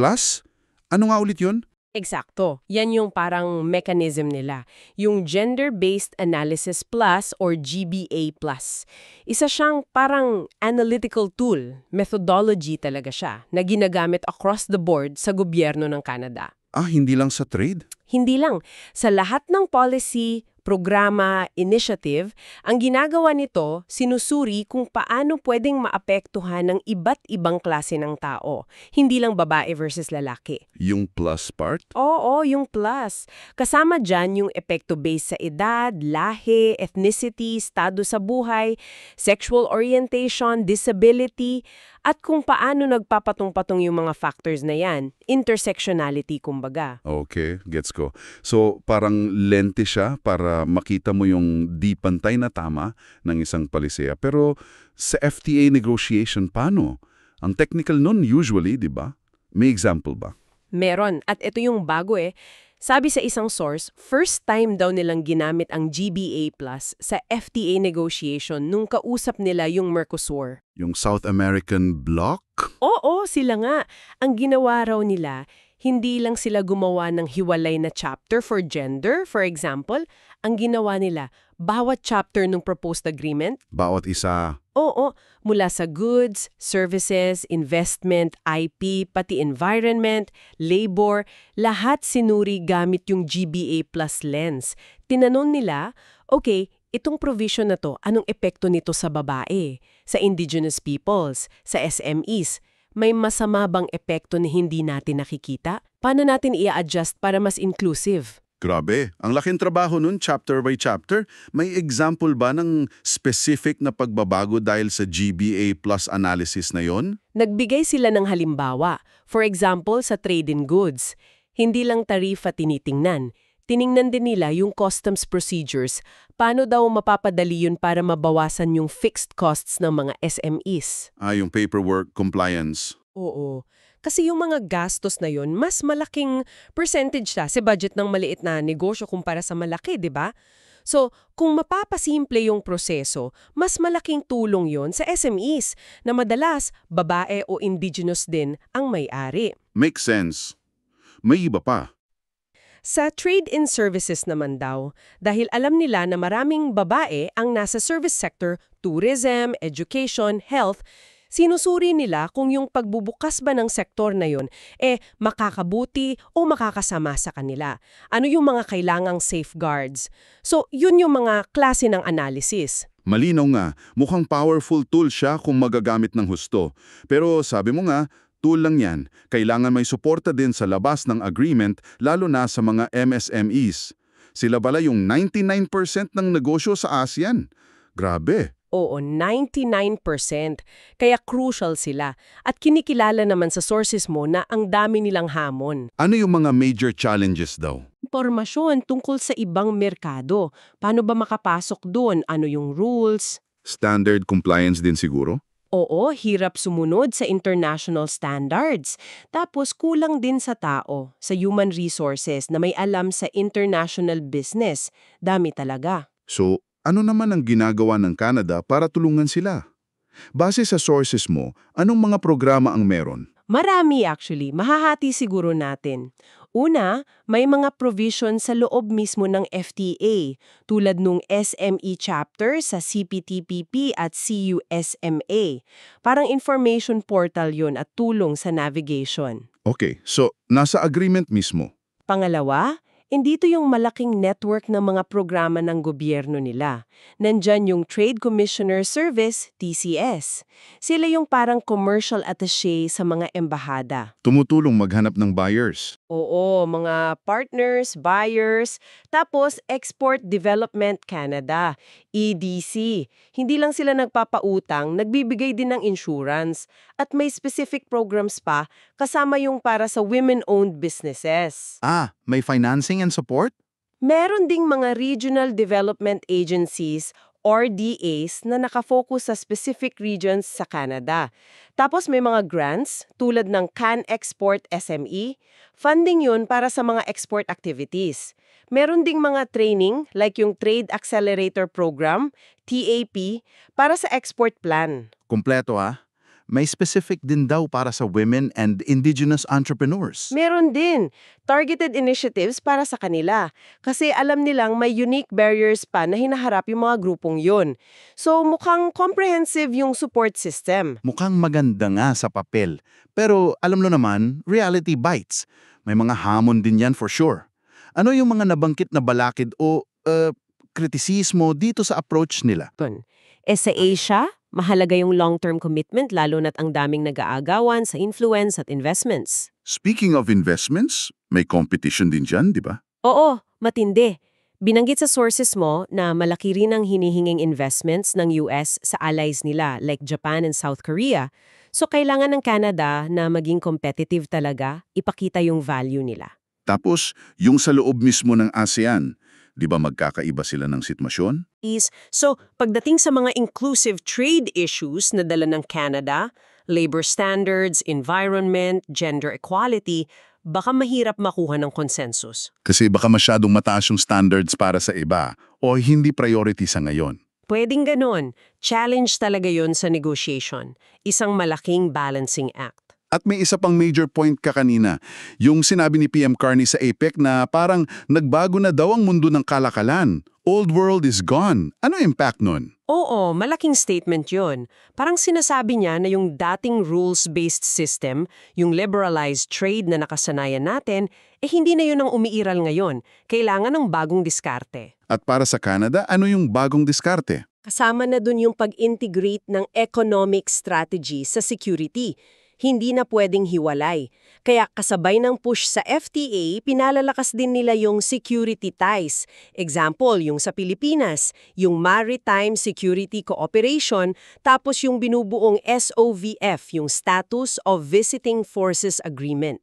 Ano nga ulit yun? Eksakto. Yan yung parang mechanism nila. Yung Gender-Based Analysis Plus or GBA+. Isa siyang parang analytical tool, methodology talaga siya, na ginagamit across the board sa gobyerno ng Canada. Hindi lang sa trade? Hindi lang. Sa lahat ng policy, programa, initiative, ang ginagawa nito, sinusuri kung paano pwedeng maapektuhan ng iba't ibang klase ng tao. Hindi lang babae versus lalaki. Yung plus part? Oo, yung plus. Kasama dyan yung epekto based sa edad, lahi, ethnicity, estado sa buhay, sexual orientation, disability, at kung paano nagpapatong-patong yung mga factors na yan. Intersectionality, kumbaga. Okay, gets ko. So, parang lente siya para makita mo yung di pantay na tama ng isang palisea. Pero sa FTA negotiation, paano? Ang technical nun usually, di ba? May example ba? Meron. At ito yung bago Sabi sa isang source, first time daw nilang ginamit ang GBA Plus sa FTA negotiation nung kausap nila yung Mercosur. Yung South American bloc? Oo, sila nga. Ang ginawa raw nila, hindi lang sila gumawa ng hiwalay na chapter for gender, for example. Ang ginawa nila, bawat chapter ng proposed agreement, Bawat isa. oo, mula sa goods, services, investment, IP, pati environment, labor, lahat sinuri gamit yung GBA plus lens. Tinanong nila, okay, itong provision na to, anong epekto nito sa babae, sa indigenous peoples, sa SMEs? May masama bang epekto na hindi natin nakikita? Paano natin i-adjust para mas inclusive? Grabe, ang laking trabaho nun, chapter by chapter. May example ba ng specific na pagbabago dahil sa GBA plus analysis na yon? Nagbigay sila ng halimbawa. For example, sa trade in goods. Hindi lang tarifa tinitingnan. Tiningnan din nila yung customs procedures. Paano daw mapapadali yun para mabawasan yung fixed costs ng mga SMEs? Yung paperwork compliance. Oo. Kasi yung mga gastos na yun, mas malaking percentage sa budget ng maliit na negosyo kumpara sa malaki, di ba? So, kung mapapasimple yung proseso, mas malaking tulong yon sa SMEs na madalas babae o indigenous din ang may-ari. Makes sense. May iba pa. Sa trade-in services naman daw, dahil alam nila na maraming babae ang nasa service sector, tourism, education, health, sinusuri nila kung yung pagbubukas ba ng sektor na yun makakabuti o makakasama sa kanila. Ano yung mga kailangang safeguards? So, yun yung mga klase ng analysis. Malinaw nga, mukhang powerful tool siya kung magagamit ng husto. Pero sabi mo nga, tool lang yan. Kailangan may suporta din sa labas ng agreement, lalo na sa mga MSMEs. Sila pala yung 99% ng negosyo sa ASEAN. Grabe. Oo, 99%. Kaya crucial sila. At kinikilala naman sa sources mo na ang dami nilang hamon. Ano yung mga major challenges daw? Impormasyon tungkol sa ibang merkado. Paano ba makapasok doon? Ano yung rules? Standard compliance din siguro? Oo, hirap sumunod sa international standards. Tapos kulang din sa tao, sa human resources na may alam sa international business. Dami talaga. So, ano naman ang ginagawa ng Canada para tulungan sila? Base sa sources mo, anong mga programa ang meron? Marami actually, mahahati siguro natin. Una, may mga provision sa loob mismo ng FTA, tulad nung SME chapter sa CPTPP at CUSMA. Parang information portal yun at tulong sa navigation. Okay, so nasa agreement mismo. Pangalawa, indito yung malaking network ng mga programa ng gobyerno nila. Nandyan yung Trade Commissioner Service, TCS. Sila yung parang commercial attaché sa mga embahada. Tumutulong maghanap ng buyers. Oo, mga partners, buyers, tapos Export Development Canada, EDC. Hindi lang sila nagpapautang, nagbibigay din ng insurance. At may specific programs pa, kasama yung para sa women-owned businesses. May financing and support? Meron ding mga regional development agencies RDAs na nakafocus sa specific regions sa Canada. Tapos may mga grants tulad ng Can Export SME, funding yun para sa mga export activities. Meron ding mga training like yung Trade Accelerator Program, TAP, para sa export plan. Kompleto May specific din daw para sa women and indigenous entrepreneurs. Meron din targeted initiatives para sa kanila kasi alam nilang may unique barriers pa na hinaharap yung mga grupong yun. So mukhang comprehensive yung support system. Mukhang maganda nga sa papel. Pero alam mo naman, reality bites. May mga hamon din yan for sure. Ano yung mga nabangkit na balakid o kritisismo dito sa approach nila? Sa Asia, mahalaga yung long-term commitment lalo na't ang daming nag-aagawan sa influence at investments. Speaking of investments, may competition din dyan, di ba? Oo, matindi. Binanggit sa sources mo na malaki rin ang hinihinging investments ng US sa allies nila like Japan and South Korea. So kailangan ng Canada na maging competitive talaga, ipakita yung value nila. Tapos, yung sa loob mismo ng ASEAN, di ba magkakaiba sila ng sitwasyon? So, pagdating sa mga inclusive trade issues na dala ng Canada, labor standards, environment, gender equality, baka mahirap makuha ng consensus. Kasi baka masyadong mataas yung standards para sa iba o hindi priority sa ngayon. Pwedeng ganon. Challenge talaga yon sa negotiation. Isang malaking balancing act. At may isa pang major point ka kanina, yung sinabi ni PM Carney sa APEC na parang nagbago na daw ang mundo ng kalakalan. Old world is gone. Ano impact nun? Oo, malaking statement yon. Parang sinasabi niya na yung dating rules-based system, yung liberalized trade na nakasanayan natin, hindi na yun ang umiiral ngayon. Kailangan ng bagong diskarte. At para sa Canada, ano yung bagong diskarte? Kasama na dun yung pag-integrate ng economic strategy sa security. Hindi na pwedeng hiwalay. Kaya kasabay ng push sa FTA, pinalalakas din nila yung security ties. Example, yung sa Pilipinas, yung Maritime Security Cooperation, tapos yung binubuong SOVF, yung Status of Visiting Forces Agreement.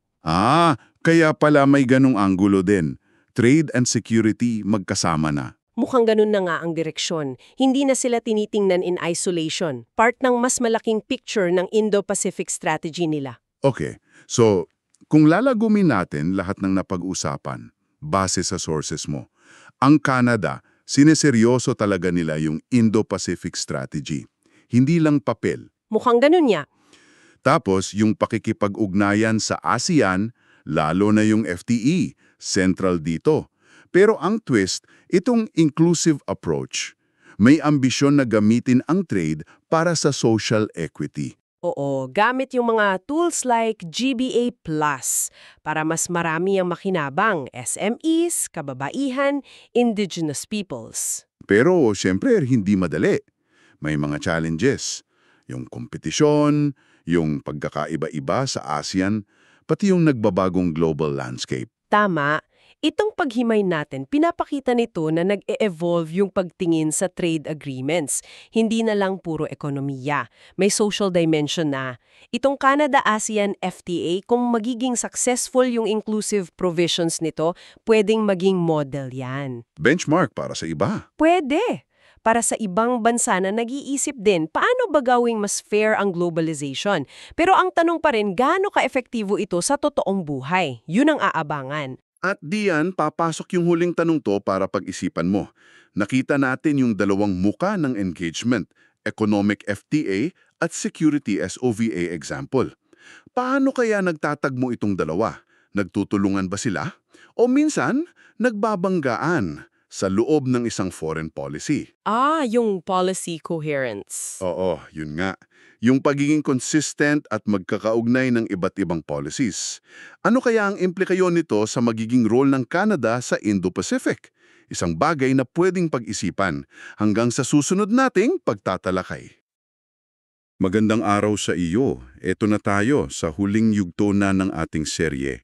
Kaya pala may ganong anggulo din. Trade and security magkasama na. Mukhang ganun na nga ang direksyon. Hindi na sila tinitingnan in isolation. Part ng mas malaking picture ng Indo-Pacific strategy nila. Okay, so kung lalagumin natin lahat ng napag-usapan, base sa sources mo, ang Canada, sineseryoso talaga nila yung Indo-Pacific strategy. Hindi lang papel. Mukhang ganun niya. Tapos yung pakikipag-ugnayan sa ASEAN, lalo na yung FTA, central dito. Pero ang twist, itong inclusive approach, may ambisyon na gamitin ang trade para sa social equity. Oo, gamit yung mga tools like GBA Plus para mas marami ang makinabang, SMEs, kababaihan, indigenous peoples. Pero siyempre hindi madali. May mga challenges. Yung kompetisyon, yung pagkakaiba-iba sa ASEAN, pati yung nagbabagong global landscape. Tama. Itong paghimay natin, pinapakita nito na nag-e-evolve yung pagtingin sa trade agreements. Hindi na lang puro ekonomiya. May social dimension na. Itong Canada-ASEAN FTA, kung magiging successful yung inclusive provisions nito, pwedeng maging model yan. Benchmark para sa iba. Pwede. Para sa ibang bansa na nag-iisip din, paano ba gawing mas fair ang globalization? Pero ang tanong pa rin, gaano ka-epektibo ito sa totoong buhay? Yun ang aabangan. At diyan, papasok yung huling tanong to para pag-isipan mo. Nakita natin yung dalawang muka ng engagement, economic FTA at security SOVA example. Paano kaya nagtatagmo itong dalawa? Nagtutulungan ba sila? O minsan, nagbabanggaan sa loob ng isang foreign policy? Yung policy coherence. Oo, yun nga. Yung pagiging consistent at magkakaugnay ng iba't ibang policies. Ano kaya ang implikasyon nito sa magiging role ng Canada sa Indo-Pacific? Isang bagay na pwedeng pag-isipan hanggang sa susunod nating pagtatalakay. Magandang araw sa iyo. Eto na tayo sa huling yugto na ng ating serye.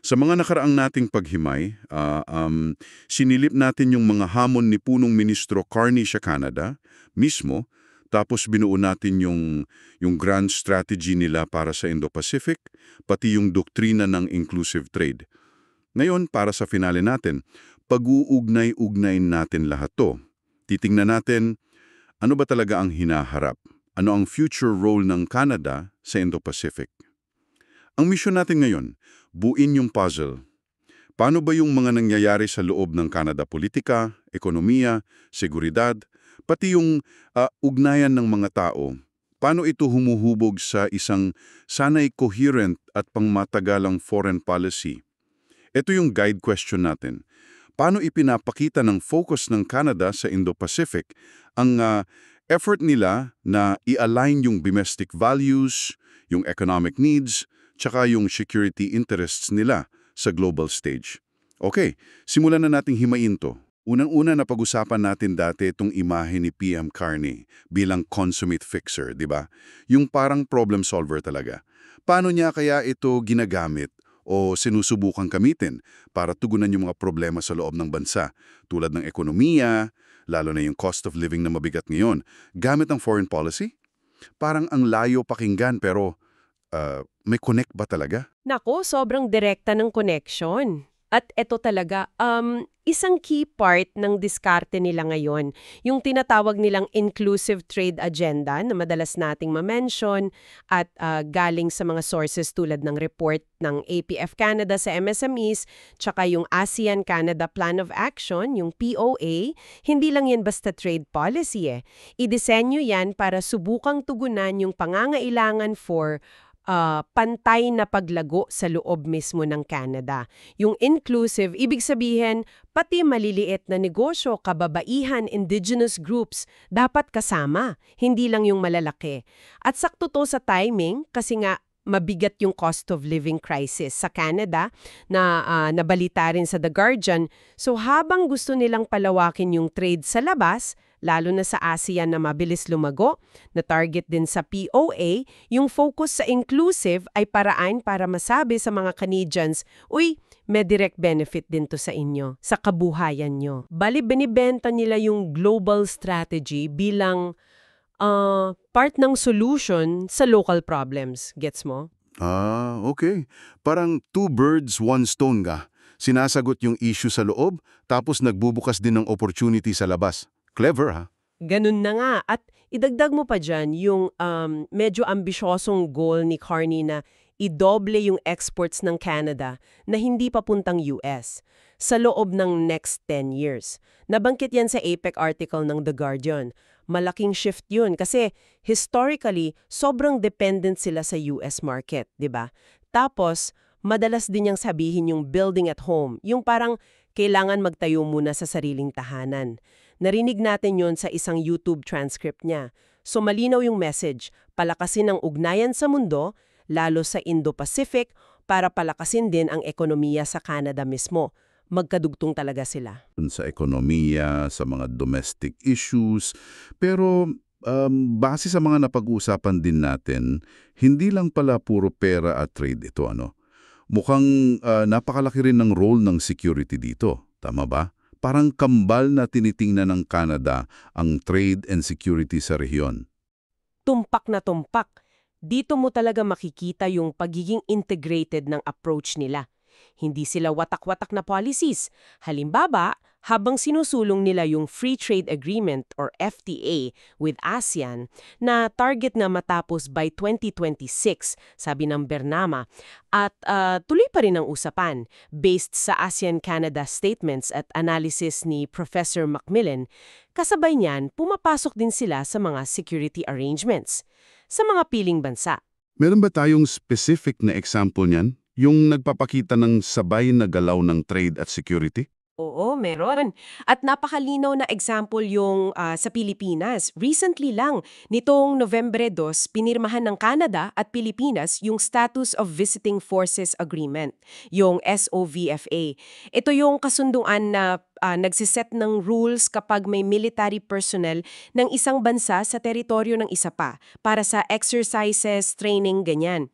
Sa mga nakaraang nating paghimay, sinilip natin yung mga hamon ni punong ministro Carney sa Canada mismo, tapos binuo natin yung grand strategy nila para sa Indo-Pacific, pati yung doktrina ng inclusive trade. Ngayon, para sa finale natin, pag-uugnay-ugnay natin lahat to. Titingnan natin, ano ba talaga ang hinaharap? Ano ang future role ng Canada sa Indo-Pacific? Ang misyon natin ngayon, buuin yung puzzle. Paano ba yung mga nangyayari sa loob ng Canada politika, ekonomiya, seguridad, pati yung ugnayan ng mga tao? Paano ito humuhubog sa isang sanay coherent at pangmatagalang foreign policy? Ito yung guide question natin. Paano ipinapakita ng focus ng Canada sa Indo-Pacific ang effort nila na i-align yung domestic values, yung economic needs, tsaka yung security interests nila sa global stage? Okay, simulan na nating himayin to. Unang-una na pag-usapan natin dati itong imahe ni PM Carney bilang consummate fixer, di ba? Yung parang problem solver talaga. Paano niya kaya ito ginagamit o sinusubukang gamitin para tugunan yung mga problema sa loob ng bansa, tulad ng ekonomiya, lalo na yung cost of living na mabigat ngayon, gamit ang foreign policy? Parang ang layo pakinggan pero may connect ba talaga? Nako, sobrang direkta ng connection. At ito talaga, isang key part ng diskarte nila ngayon, yung tinatawag nilang inclusive trade agenda na madalas nating ma-mention at galing sa mga sources tulad ng report ng APF Canada sa MSMEs, tsaka yung ASEAN-Canada Plan of Action, yung POA, hindi lang yan basta trade policy eh. Idisenyo yan para subukang tugunan yung pangangailangan for pantay na paglago sa loob mismo ng Canada. Yung inclusive, ibig sabihin, pati maliliit na negosyo, kababaihan, indigenous groups, dapat kasama, hindi lang yung malalaki. At sakto to sa timing, kasi nga mabigat yung cost of living crisis sa Canada na nabalita rin sa The Guardian. So habang gusto nilang palawakin yung trade sa labas, lalo na sa ASEAN na mabilis lumago, na target din sa POA, yung focus sa inclusive ay paraan para masabi sa mga Canadians, uy, may direct benefit din to sa inyo, sa kabuhayan nyo. Bali, binibenta nila yung global strategy bilang part ng solution sa local problems. Gets mo? Okay. Parang two birds, one stone ka. Sinasagot yung issue sa loob, tapos nagbubukas din ng opportunity sa labas. Clever, ha? Ganun na nga. At idagdag mo pa dyan yung medyo ambisyosong goal ni Carney na idoble yung exports ng Canada na hindi papuntang US sa loob ng next 10 years. Nabanggit yan sa APEC article ng The Guardian. Malaking shift yun kasi historically, sobrang dependent sila sa US market, di ba? Tapos, madalas din niyang sabihin yung building at home, yung parang kailangan magtayo muna sa sariling tahanan. Narinig natin yon sa isang YouTube transcript niya. So malinaw yung message, palakasin ang ugnayan sa mundo, lalo sa Indo-Pacific, para palakasin din ang ekonomiya sa Canada mismo. Magkadugtong talaga sila. Sa ekonomiya, sa mga domestic issues. Pero base sa mga napag-uusapan din natin, hindi lang pala puro pera at trade ito, ano? Mukhang napakalaki rin ng role ng security dito. Tama ba? Parang kambal na tinitingnan ng Canada ang trade and security sa rehiyon. Tumpak na tumpak. Dito mo talaga makikita yung pagiging integrated ng approach nila. Hindi sila watak-watak na policies. Halimbawa, habang sinusulong nila yung Free Trade Agreement or FTA with ASEAN na target na matapos by 2026, sabi ng Bernama, at tuloy pa rin ang usapan based sa ASEAN-Canada statements at analysis ni Professor Macmillan, kasabay niyan pumapasok din sila sa mga security arrangements sa mga piling bansa. Meron ba tayong specific na example niyan? Yung nagpapakita ng sabay na galaw ng trade at security? Oo, meron. At napakalinaw na example yung sa Pilipinas. Recently lang, nitong Nobyembre 2, pinirmahan ng Canada at Pilipinas yung Status of Visiting Forces Agreement, yung SOVFA. Ito yung kasunduan na nagsiset ng rules kapag may military personnel ng isang bansa sa teritoryo ng isa pa para sa exercises, training, ganyan.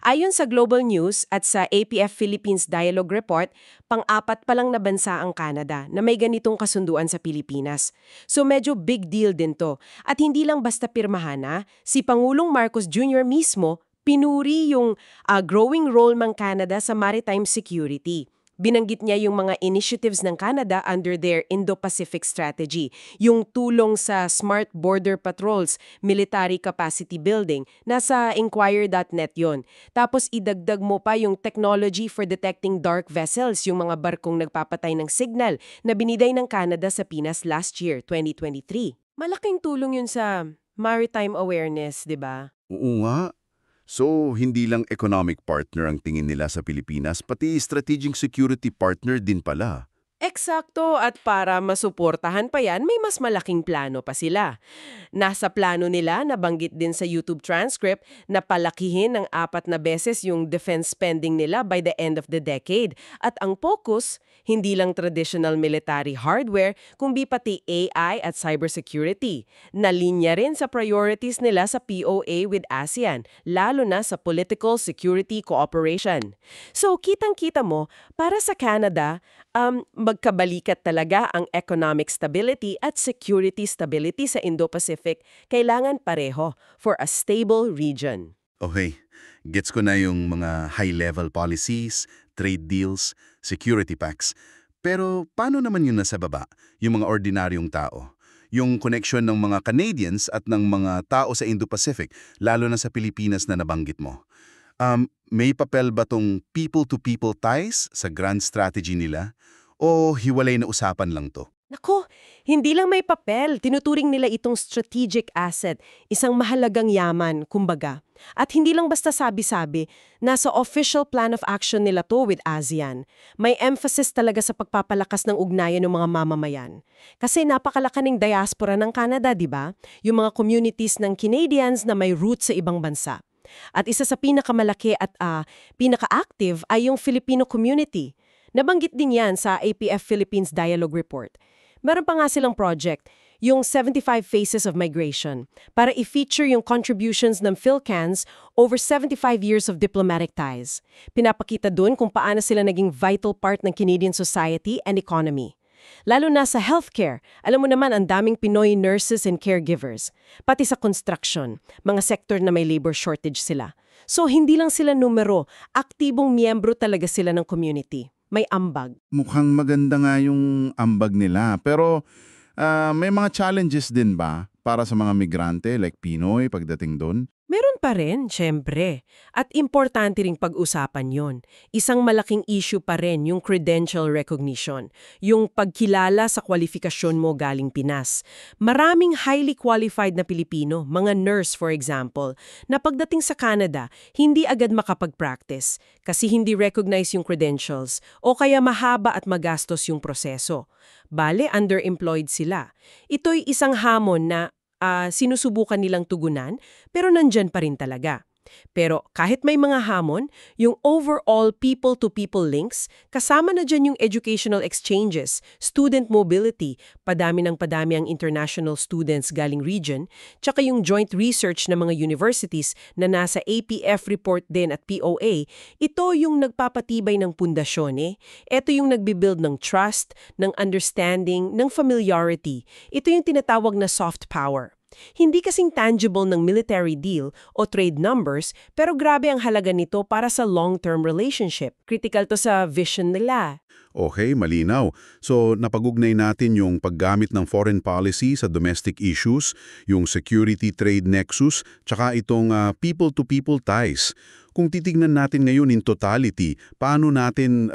Ayon sa Global News at sa APF Philippines Dialogue Report, pang-apat pa lang na bansa ang Canada na may ganitong kasunduan sa Pilipinas. So medyo big deal din to. At hindi lang basta pirmahan si Pangulong Marcos Jr. mismo pinuri yung growing role ng Canada sa maritime security. Binanggit niya yung mga initiatives ng Canada under their Indo-Pacific Strategy, yung tulong sa Smart Border Patrols, military capacity building, nasa inquirer.net yon. Tapos idagdag mo pa yung technology for detecting dark vessels, yung mga barkong nagpapatay ng signal na biniday ng Canada sa Pinas last year, 2023. Malaking tulong yun sa maritime awareness, di ba? Oo nga. So, hindi lang economic partner ang tingin nila sa Pilipinas, pati strategic security partner din pala. Eksakto, at para masuportahan pa yan, may mas malaking plano pa sila. Nasa plano nila, nabanggit din sa YouTube transcript, na palakihin ng 4 na beses yung defense spending nila by the end of the decade. At ang focus, hindi lang traditional military hardware, kundi pati AI at cybersecurity. Nalinya rin sa priorities nila sa POA with ASEAN, lalo na sa political security cooperation. So, kitang-kita mo, para sa Canada, magkabalikat talaga ang economic stability at security stability sa Indo-Pacific, kailangan pareho for a stable region. Okay, gets ko na yung mga high-level policies, trade deals, security pacts. Pero paano naman yun nasa baba, yung mga ordinaryong tao? Yung connection ng mga Canadians at ng mga tao sa Indo-Pacific, lalo na sa Pilipinas na nabanggit mo. May papel ba tong people-to-people ties sa grand strategy nila? O hiwalay na usapan lang to? Nako, hindi lang may papel, tinuturing nila itong strategic asset, isang mahalagang yaman, kumbaga. At hindi lang basta sabi-sabi, nasa official plan of action nila to with ASEAN. May emphasis talaga sa pagpapalakas ng ugnayan ng mga mamamayan. Kasi napakalaki ng diaspora ng Canada, di ba? Yung mga communities ng Canadians na may roots sa ibang bansa. At isa sa pinakamalaki at pinaka-active ay yung Filipino community. Nabanggit din yan sa APF Philippines Dialogue Report. Meron pa nga silang project, yung 75 Faces of Migration, para i-feature yung contributions ng PhilCans over 75 years of diplomatic ties. Pinapakita dun kung paano sila naging vital part ng Canadian society and economy. Lalo na sa healthcare, alam mo naman ang daming Pinoy nurses and caregivers. Pati sa construction, mga sector na may labor shortage sila. So hindi lang sila numero, aktibong miyembro talaga sila ng community. May ambag. Mukhang maganda nga yung ambag nila. Pero may mga challenges din ba para sa mga migrante like Pinoy pagdating doon? Meron pa rin, syempre. At importante ring pag-usapan yon. Isang malaking issue pa rin yung credential recognition, yung pagkilala sa kwalifikasyon mo galing Pinas. Maraming highly qualified na Pilipino, mga nurse for example, na pagdating sa Canada, hindi agad makapag-practice kasi hindi recognize yung credentials o kaya mahaba at magastos yung proseso. Bale, underemployed sila. Ito'y isang hamon na sinusubukan nilang tugunan, pero nandyan pa rin talaga. Pero kahit may mga hamon, yung overall people-to-people links, kasama na dyan yung educational exchanges, student mobility, padami ng padami ang international students galing region, tsaka yung joint research ng mga universities na nasa APF report din at POA, ito yung nagpapatibay ng pundasyon Ito yung nagbibuild ng trust, ng understanding, ng familiarity. Ito yung tinatawag na soft power. Hindi kasing tangible ng military deal o trade numbers, pero grabe ang halaga nito para sa long-term relationship. Critical to sa vision nila. Okay, malinaw. So, napagugnay natin yung paggamit ng foreign policy sa domestic issues, yung security trade nexus, tsaka itong people-to-people ties. Kung titignan natin ngayon in totality, paano natin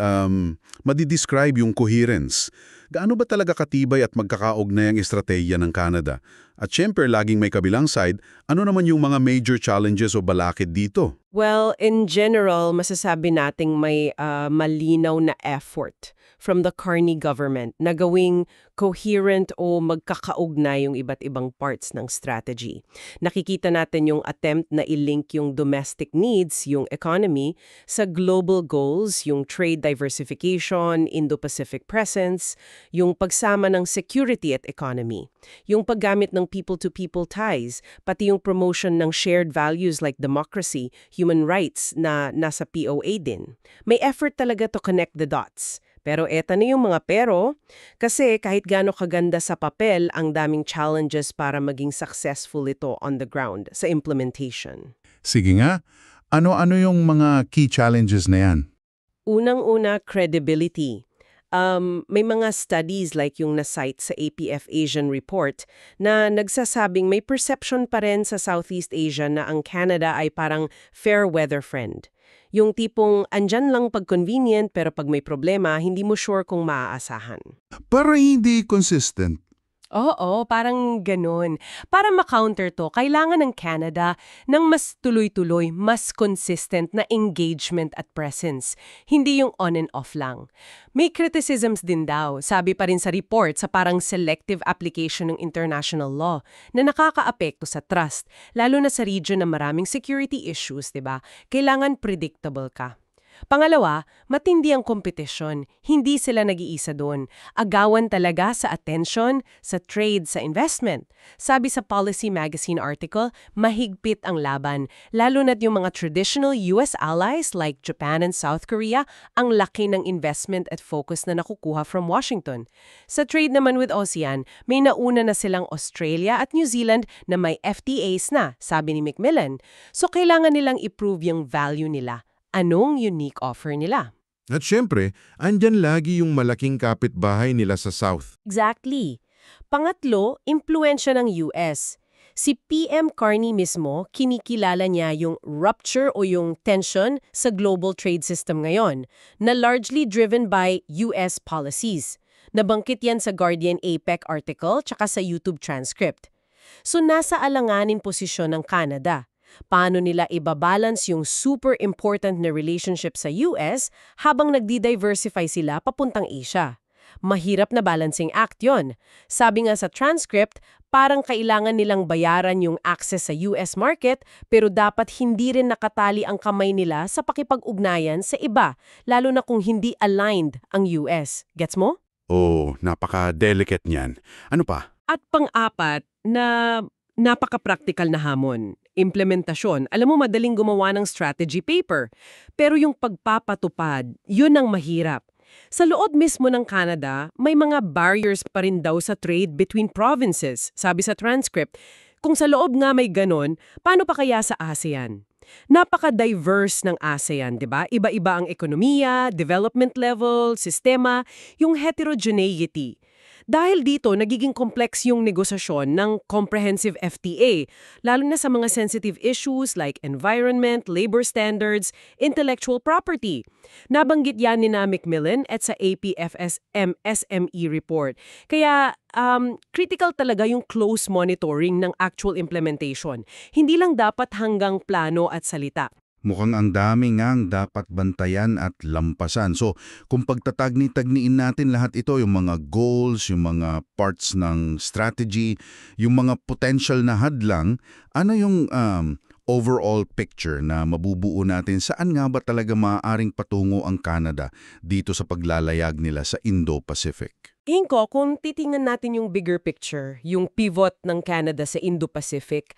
madidescribe yung coherence? Gaano ba talaga katibay at magkakaugnay ang estratehiya ng Canada? At syempre, laging may kabilang side, ano naman yung mga major challenges o balakid dito? Well, in general, masasabi nating may malinaw na effort from the Carney government na gawing coherent o magkakaugnay yung iba't ibang parts ng strategy. Nakikita natin yung attempt na i-link yung domestic needs, yung economy, sa global goals, yung trade diversification, Indo-Pacific presence, yung pagsama ng security at economy, yung paggamit ng people-to-people ties, pati yung promotion ng shared values like democracy, human rights na nasa POA din. May effort talaga to connect the dots. Pero eto na yung mga pero, kasi kahit gaano kaganda sa papel, ang daming challenges para maging successful ito on the ground sa implementation. Sige nga, ano-ano yung mga key challenges na yan? Unang-una, credibility. May mga studies like yung na-cite sa APF Asian Report na nagsasabing may perception pa rin sa Southeast Asia na ang Canada ay parang fair weather friend. Yung tipong andyan lang pag convenient pero pag may problema, hindi mo sure kung maaasahan. Para hindi consistent. Oo, parang ganun. Para ma-counter to, kailangan ng Canada ng mas tuloy-tuloy, mas consistent na engagement at presence. Hindi yung on and off lang. May criticisms din daw, sabi pa rin sa report, sa parang selective application ng international law na nakakaapekto sa trust, lalo na sa region na maraming security issues, 'di ba? Kailangan predictable ka. Pangalawa, matindi ang kompetisyon. Hindi sila nag-iisa doon. Agawan talaga sa attention, sa trade, sa investment. Sabi sa Policy Magazine article, mahigpit ang laban. Lalo na't yung mga traditional US allies like Japan and South Korea, ang laki ng investment at focus na nakukuha from Washington. Sa trade naman with ASEAN, may nauna na silang Australia at New Zealand na may FTAs na, sabi ni Macmillan. So kailangan nilang i-prove yung value nila. Anong unique offer nila? At syempre, andyan lagi yung malaking kapitbahay nila sa South. Exactly. Pangatlo, impluensya ng US. Si PM Carney mismo, kinikilala niya yung rupture o yung tension sa global trade system ngayon, na largely driven by US policies. Nabanggit yan sa Guardian APEC article tsaka sa YouTube transcript. So nasa alanganin posisyon ng Canada. Paano nila ibabalance yung super important na relationship sa US habang nagdi-diversify sila papuntang Asia? Mahirap na balancing act yon. Sabi nga sa transcript, parang kailangan nilang bayaran yung access sa US market pero dapat hindi rin nakatali ang kamay nila sa pakipag-ugnayan sa iba, lalo na kung hindi aligned ang US. Gets mo? Oh, napaka-delicate niyan. Ano pa? At pang-apat na napaka-practical na hamon. Implementasyon. Alam mo, madaling gumawa ng strategy paper. Pero yung pagpapatupad, yun ang mahirap. Sa loob mismo ng Canada, may mga barriers pa rin daw sa trade between provinces, sabi sa transcript. Kung sa loob nga may ganon, paano pa kaya sa ASEAN? Napaka-diverse ng ASEAN, di ba? Iba-iba ang ekonomiya, development level, sistema, yung heterogeneity. Dahil dito, nagiging complex yung negosasyon ng comprehensive FTA, lalo na sa mga sensitive issues like environment, labor standards, intellectual property. Nabanggit yan ni Macmillan at sa APFSM SME report. Kaya critical talaga yung close monitoring ng actual implementation. Hindi lang dapat hanggang plano at salita. Mukhang ang dami ngang dapat bantayan at lampasan. So, kung pagtatagni-tagniin natin lahat ito, yung mga goals, yung mga parts ng strategy, yung mga potential na hadlang, ano yung overall picture na mabubuo natin? Saan nga ba talaga maaaring patungo ang Canada dito sa paglalayag nila sa Indo-Pacific? Inko, kung titingnan natin yung bigger picture, yung pivot ng Canada sa Indo-Pacific,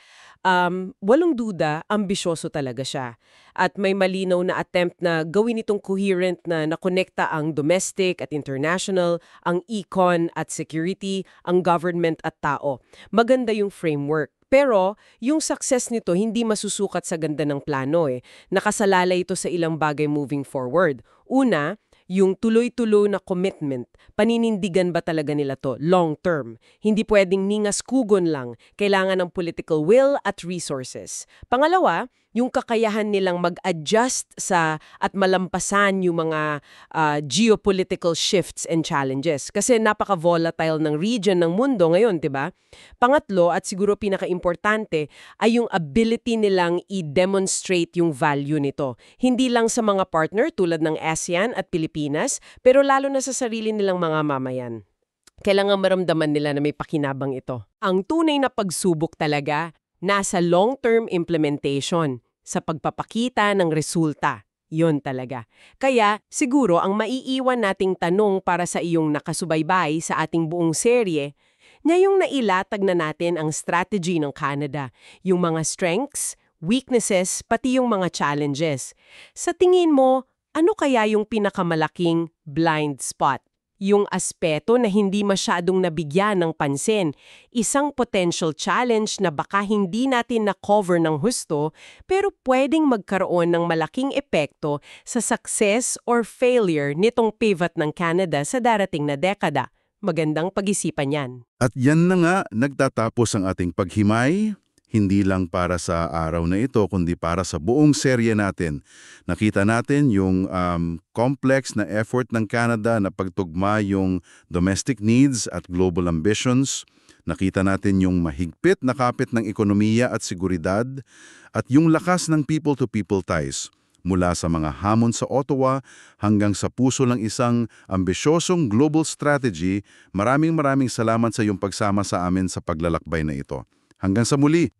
walang duda, ambisyoso talaga siya. At may malinaw na attempt na gawin itong coherent na nakonekta ang domestic at international, ang econ at security, ang government at tao. Maganda yung framework. Pero yung success nito hindi masusukat sa ganda ng plano eh. Nakasalalay ito sa ilang bagay moving forward. Una, yung tuloy-tuloy na commitment. Paninindigan ba talaga nila to long term? Hindi pwedeng ningas-kugon lang. Kailangan ng political will at resources. Pangalawa, yung kakayahan nilang mag-adjust sa at malampasan yung mga geopolitical shifts and challenges. Kasi napaka-volatile ng region ng mundo ngayon, 'di ba? Pangatlo, at siguro pinaka-importante, ay yung ability nilang i-demonstrate yung value nito. Hindi lang sa mga partner tulad ng ASEAN at Pilipinas, pero lalo na sa sarili nilang mga mamayan. Kailangan maramdaman nila na may pakinabang ito. Ang tunay na pagsubok talaga nasa long-term implementation, sa pagpapakita ng resulta. Yun talaga. Kaya siguro ang maiiwan nating tanong para sa iyong nakasubaybay sa ating buong serye, ngayong nailatag na natin ang strategy ng Canada, yung mga strengths, weaknesses, pati yung mga challenges. Sa tingin mo, ano kaya yung pinakamalaking blind spot? Yung aspeto na hindi masyadong nabigyan ng pansin, isang potential challenge na baka hindi natin na-cover ng husto pero pwedeng magkaroon ng malaking epekto sa success or failure nitong pivot ng Canada sa darating na dekada. Magandang pag-isipan yan. At yan na nga nagtatapos ang ating paghimay, hindi lang para sa araw na ito, kundi para sa buong serye natin. Nakita natin yung complex na effort ng Canada na pagtugma yung domestic needs at global ambitions. Nakita natin yung mahigpit na kapit ng ekonomiya at seguridad at yung lakas ng people-to-people ties. Mula sa mga hamon sa Ottawa hanggang sa puso ng isang ambisyosong global strategy, maraming salamat sa iyong pagsama sa amin sa paglalakbay na ito. Hanggang sa muli!